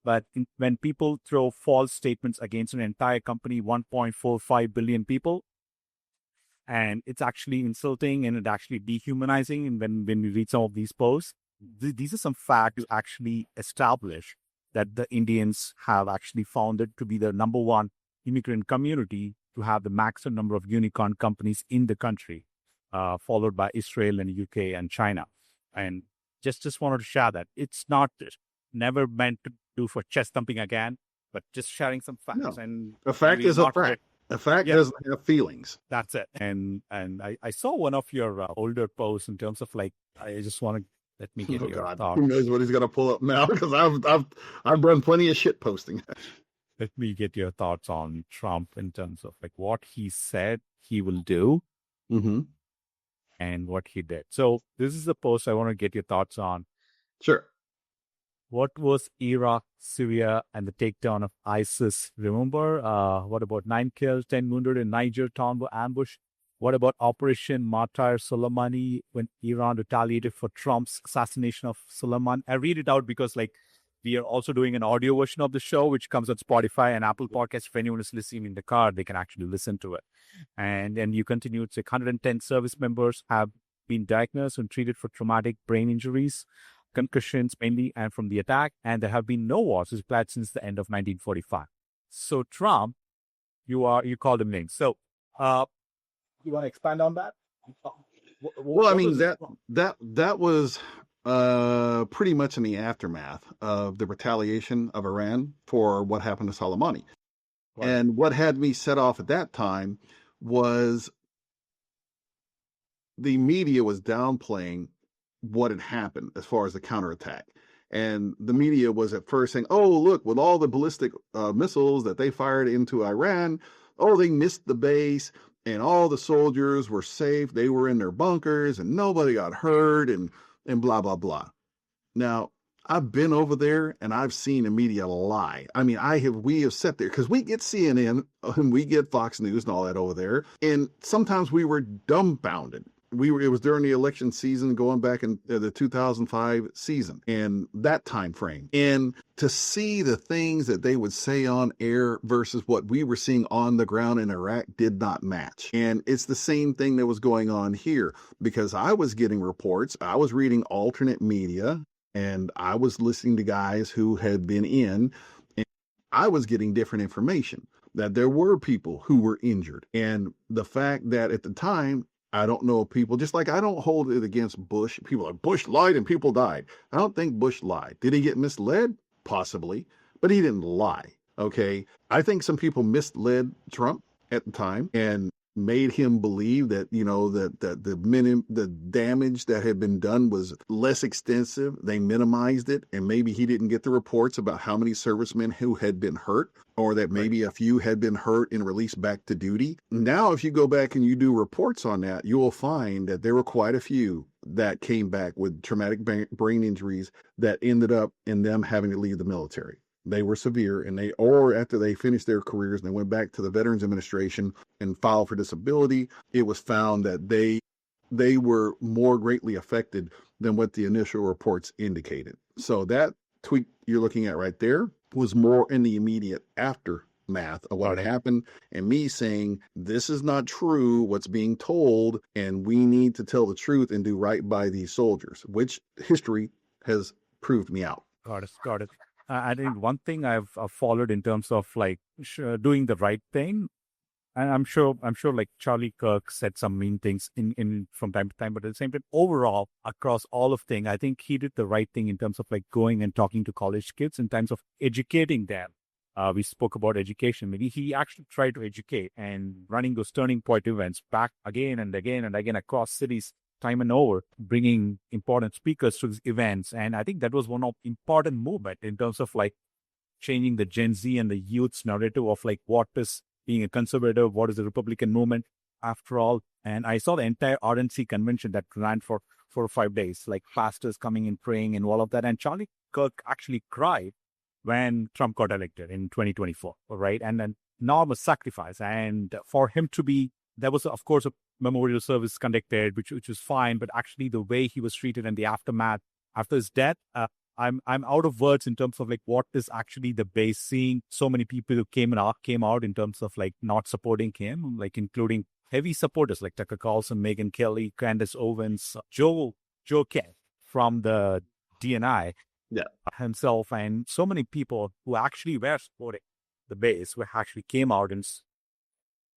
But when people throw false statements against an entire company, 1.45 billion people, and it's actually insulting and it actually dehumanizing. And when we read some of these posts, these are some facts to actually establish that the Indians have actually found it to be the number one immigrant community to have the maximum number of unicorn companies in the country, followed by Israel and UK and China. And just wanted to share that. It's not never meant to do for chest thumping again, but just sharing some facts. No. And A fact really is a not fact. A fact doesn't have feelings. That's it. And I saw one of your older posts in terms of I just want to let me get your thoughts. Who knows what he's gonna pull up now? Because I've run plenty of shit posting. Let me get your thoughts on Trump in terms of what he said he will do, and what he did. So this is the post I want to get your thoughts on. Sure. What was Iraq, Syria, and the takedown of ISIS? Remember, what about 9 killed, 10 wounded in Niger town ambush? What about Operation Martyr Soleimani when Iran retaliated for Trump's assassination of Soleimani? I read it out because we are also doing an audio version of the show, which comes on Spotify and Apple Podcasts. If anyone is listening in the car, they can actually listen to it. And then you continue, it's like 110 service members have been diagnosed and treated for traumatic brain injuries, concussions mainly, and from the attack. And there have been no wars declared since the end of 1945. So Trump, you called him names. So you want to expand on that? Well, I mean, that was pretty much in the aftermath of the retaliation of Iran for what happened to Soleimani. Right. And what had me set off at that time was the media was downplaying what had happened as far as the counterattack. And the media was at first saying, oh, look, with all the ballistic missiles that they fired into Iran, oh, they missed the base and all the soldiers were safe. They were in their bunkers and nobody got hurt and blah, blah, blah. Now, I've been over there and I've seen the media lie. I mean, we have sat there because we get CNN and we get Fox News and all that over there. And sometimes we were dumbfounded. It was during the election season going back in the 2005 season and that time frame. And to see the things that they would say on air versus what we were seeing on the ground in Iraq did not match. And it's the same thing that was going on here because I was getting reports. I was reading alternate media and I was listening to guys who had been in, and I was getting different information that there were people who were injured. And the fact that at the time, I don't know people, just like I don't hold it against Bush. People are Bush lied and people died. I don't think Bush lied. Did he get misled? Possibly, but he didn't lie. Okay. I think some people misled Trump at the time and made him believe that, that the damage that had been done was less extensive. They minimized it. And maybe he didn't get the reports about how many servicemen who had been hurt, or that maybe a few had been hurt and released back to duty. Now, if you go back and you do reports on that, you will find that there were quite a few that came back with traumatic brain injuries that ended up in them having to leave the military. They were severe, and or after they finished their careers and they went back to the Veterans Administration and filed for disability, it was found that they were more greatly affected than what the initial reports indicated. So that tweet you're looking at right there was more in the immediate aftermath of what had happened, and me saying, this is not true, what's being told, and we need to tell the truth and do right by these soldiers, which history has proved me out. Got it. I think one thing I've followed in terms of doing the right thing, and I'm sure like Charlie Kirk said some mean things in from time to time, but at the same time, overall across all of things, I think he did the right thing in terms of going and talking to college kids in terms of educating them. We spoke about education. Maybe he actually tried to educate and running those turning point events back again and again and again across cities, time and over, bringing important speakers to these events. And I think that was one of important movement in terms of changing the Gen Z and the youth's narrative of what is being a conservative, what is the Republican movement after all. And I saw the entire RNC convention that ran for 4 or 5 days, pastors coming and praying and all of that. And Charlie Kirk actually cried when Trump got elected in 2024, right? And an enormous sacrifice. And for him to be, there was, of course, a memorial service conducted, which was fine, but actually the way he was treated and the aftermath after his death, I'm out of words in terms of what is actually the base. Seeing so many people who came out in terms of not supporting him, including heavy supporters like Tucker Carlson, Megyn Kelly, Candace Owens, Joe Kent from the DNI himself, and so many people who actually were supporting the base, who actually came out and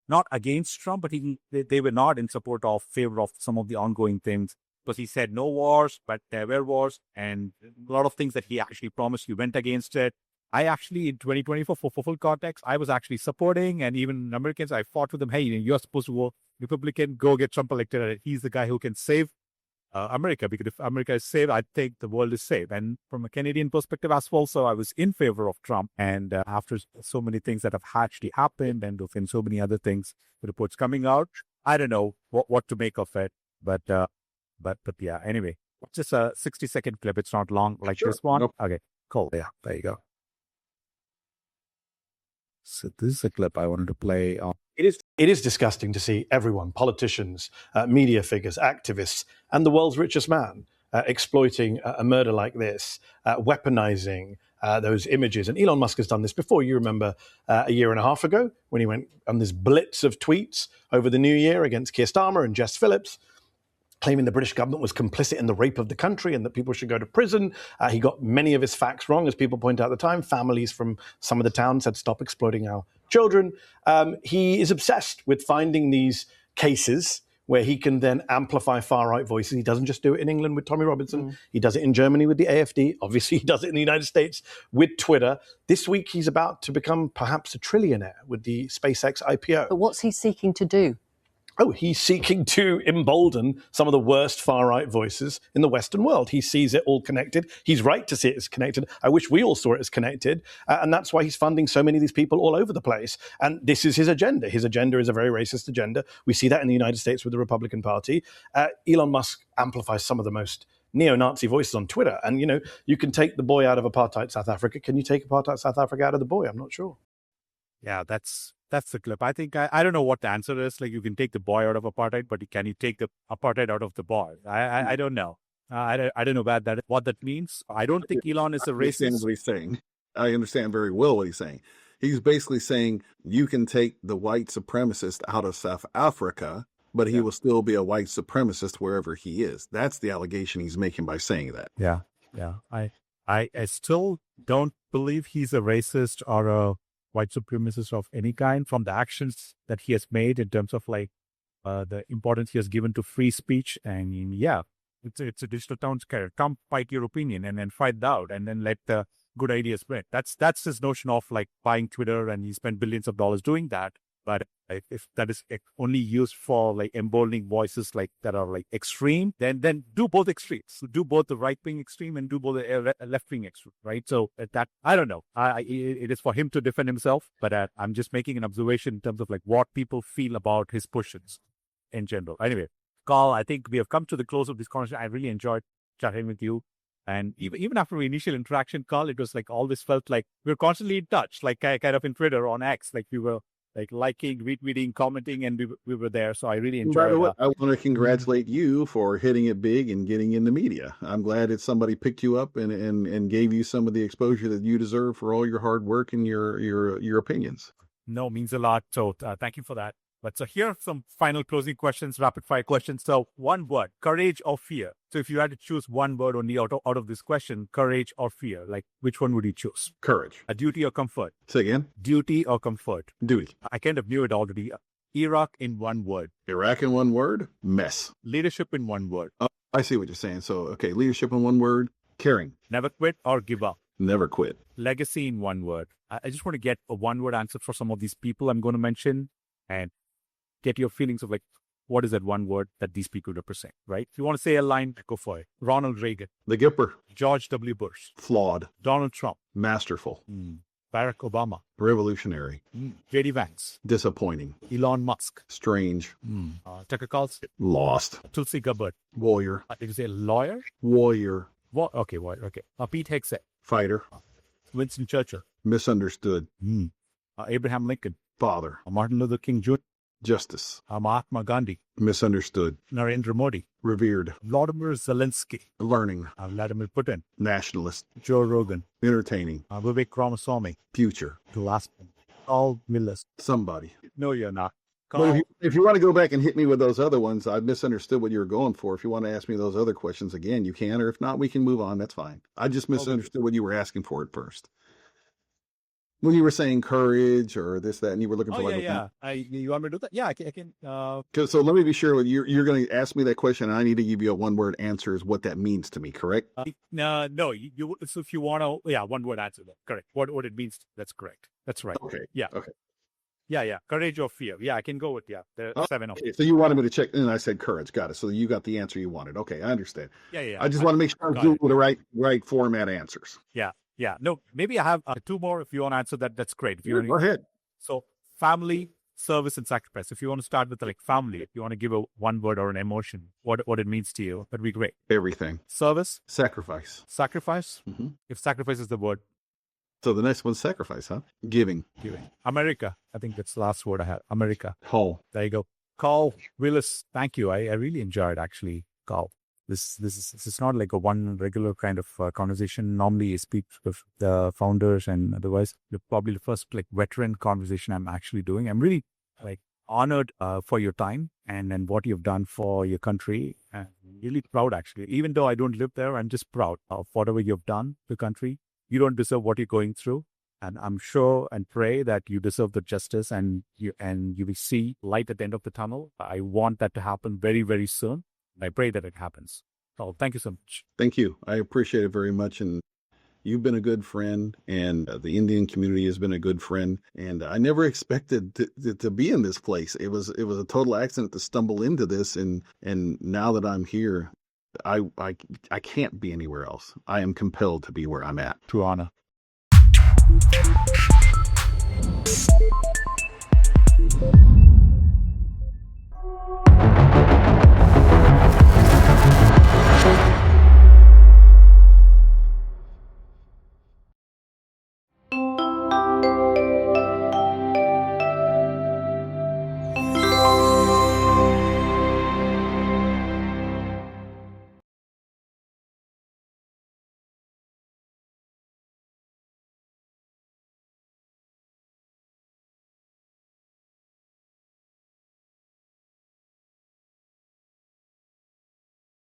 not against Trump, but they were not in favor of some of the ongoing things. Because he said no wars, but there were wars, and a lot of things that he actually promised, he went against it. I actually, in 2024, for full context, I was actually supporting, and even Americans, I fought with them, hey, you're supposed to go Republican, go get Trump elected. He's the guy who can save America, because if America is saved, I think the world is saved. And from a Canadian perspective as well, so I was in favor of Trump. And after so many things that have actually happened, and within so many other things, the reports coming out, I don't know what to make of it. But yeah, anyway, just a 60-second clip. It's not long like this one. Nope. Okay, cool. Yeah, there you go. So this is a clip I wanted to play. It is It is disgusting to see everyone, politicians, media figures, activists, and the world's richest man exploiting a murder like this, weaponizing those images. And Elon Musk has done this before. You remember a year and a half ago when he went on this blitz of tweets over the new year against Keir Starmer and Jess Phillips, claiming the British government was complicit in the rape of the country and that people should go to prison. He got many of his facts wrong, as people point out at the time. Families from some of the towns said, stop exploiting our children. He is obsessed with finding these cases where he can then amplify far-right voices. He doesn't just do it in England with Tommy Robinson. He does it in Germany with the AfD. Obviously, he does it in the United States with Twitter. This week, he's about to become perhaps a trillionaire with the SpaceX IPO. But what's he seeking to do? Oh, he's seeking to embolden some of the worst far-right voices in the Western world. He sees it all connected. He's right to see it as connected. I wish we all saw it as connected. And that's why he's funding so many of these people all over the place. And this is his agenda. His agenda is a very racist agenda. We see that in the United States with the Republican Party. Elon Musk amplifies some of the most neo-Nazi voices on Twitter. And, you can take the boy out of apartheid South Africa. Can you take apartheid South Africa out of the boy? I'm not sure. Yeah, that's the clip. I think I don't know what the answer is. Like, you can take the boy out of apartheid, but can you take the apartheid out of the boy? I don't know. I don't know what that means. I don't think Elon is a I understand racist. what he's saying. I understand very well what he's saying. He's basically saying you can take the white supremacist out of South Africa, but he will still be a white supremacist wherever he is. That's the allegation he's making by saying that. Yeah. I still don't believe he's a racist or a white supremacist of any kind from the actions that he has made in terms of the importance he has given to free speech. And it's a digital town square. Come fight your opinion and then fight it out and then let the good ideas spread. That's his notion of buying Twitter, and he spent billions of dollars doing that. But if that is only used for emboldening voices that are extreme, then do both extremes. Do both the right wing extreme and do both the left wing extreme, right? So that I don't know. It is for him to defend himself, but I'm just making an observation in terms of what people feel about his positions in general. Anyway, Carl, I think we have come to the close of this conversation. I really enjoyed chatting with you. And even after our initial interaction, Carl, it was always felt like we were constantly in touch, kind of in Twitter on X, we were liking, retweeting, commenting, and we were there. So I really enjoyed it. I want to congratulate you for hitting it big and getting in the media. I'm glad that somebody picked you up and gave you some of the exposure that you deserve for all your hard work and your opinions. No, means a lot. So thank you for that. But so here are some final closing questions, rapid fire questions. So one word, courage or fear. So if you had to choose one word only out of this question, courage or fear, which one would you choose? Courage. A duty or comfort? Say again? Duty or comfort? Duty. I kind of knew it already. Iraq in one word. Iraq in one word? Mess. Leadership in one word. Oh, I see what you're saying. So, okay, leadership in one word, caring. Never quit or give up. Never quit. Legacy in one word. I just want to get a one-word answer for some of these people I'm going to mention and get your feelings of what is that one word that these people represent, right? If you want to say a line, go for it. Ronald Reagan. The Gipper. George W. Bush. Flawed. Donald Trump. Masterful. Barack Obama. Revolutionary. J.D. Vance. Disappointing. Elon Musk. Strange. Tucker Carlson. Lost. Tulsi Gabbard. Warrior. Did you say lawyer? Warrior. Okay, warrior. Okay. Pete Hegseth. Fighter. Winston Churchill. Misunderstood. Abraham Lincoln. Father. Martin Luther King Jr. Justice. Mahatma Gandhi. Misunderstood. Narendra Modi. Revered. Vladimir Zelensky. Learning. Vladimir Putin. Nationalist. Joe Rogan. Entertaining. Vivek Ramaswamy. Future. The last one. All Wheless. Somebody. No, you're not. But if you want to go back and hit me with those other ones, I misunderstood what you were going for. If you want to ask me those other questions again, you can. Or if not, we can move on. That's fine. I just misunderstood what you were asking for at first. When you were saying courage or this, that, and you were looking for you want me to do that? Yeah, I can. So let me be sure. You're going to ask me that question, and I need to give you a one-word answer as what that means to me, correct? No. So if you want to, one-word answer that. Correct. What it means, that's correct. That's right. Okay. Yeah. Okay. Yeah. Courage or fear. Yeah, I can go with, there are 7 of them. So you wanted me to check, and I said courage. Got it. So you got the answer you wanted. Okay, I understand. Yeah. I just want to make sure I'm doing the right format answers. Yeah. No, maybe I have 2 more. If you want to answer that, that's great. If you Go ahead. So family, service, and sacrifice. If you want to start with family, if you want to give a one word or an emotion, what it means to you, that'd be great. Everything. Service. Sacrifice. Sacrifice. Mm-hmm. If sacrifice is the word, So the next one's sacrifice, huh? Giving. America. I think that's the last word I had. America. Whole. There you go. Carl Wheless. Thank you. I really enjoyed actually, Carl. This is not like a one regular kind of conversation. Normally, I speak with the founders and otherwise. You're probably the first like veteran conversation I'm actually doing. I'm really like honored for your time and what you've done for your country. And really proud actually. Even though I don't live there, I'm just proud of whatever you've done to the country. You don't deserve what you're going through. And I'm sure and pray that you deserve the justice and you will see light at the end of the tunnel. I want that to happen very, very soon. I pray that it happens. Oh, thank you so much. Thank you. I appreciate it very much. And you've been a good friend, and the Indian community has been a good friend. And I never expected to be in this place. It was a total accident to stumble into this. And now that I'm here, I can't be anywhere else. I am compelled to be where I'm at. True honor.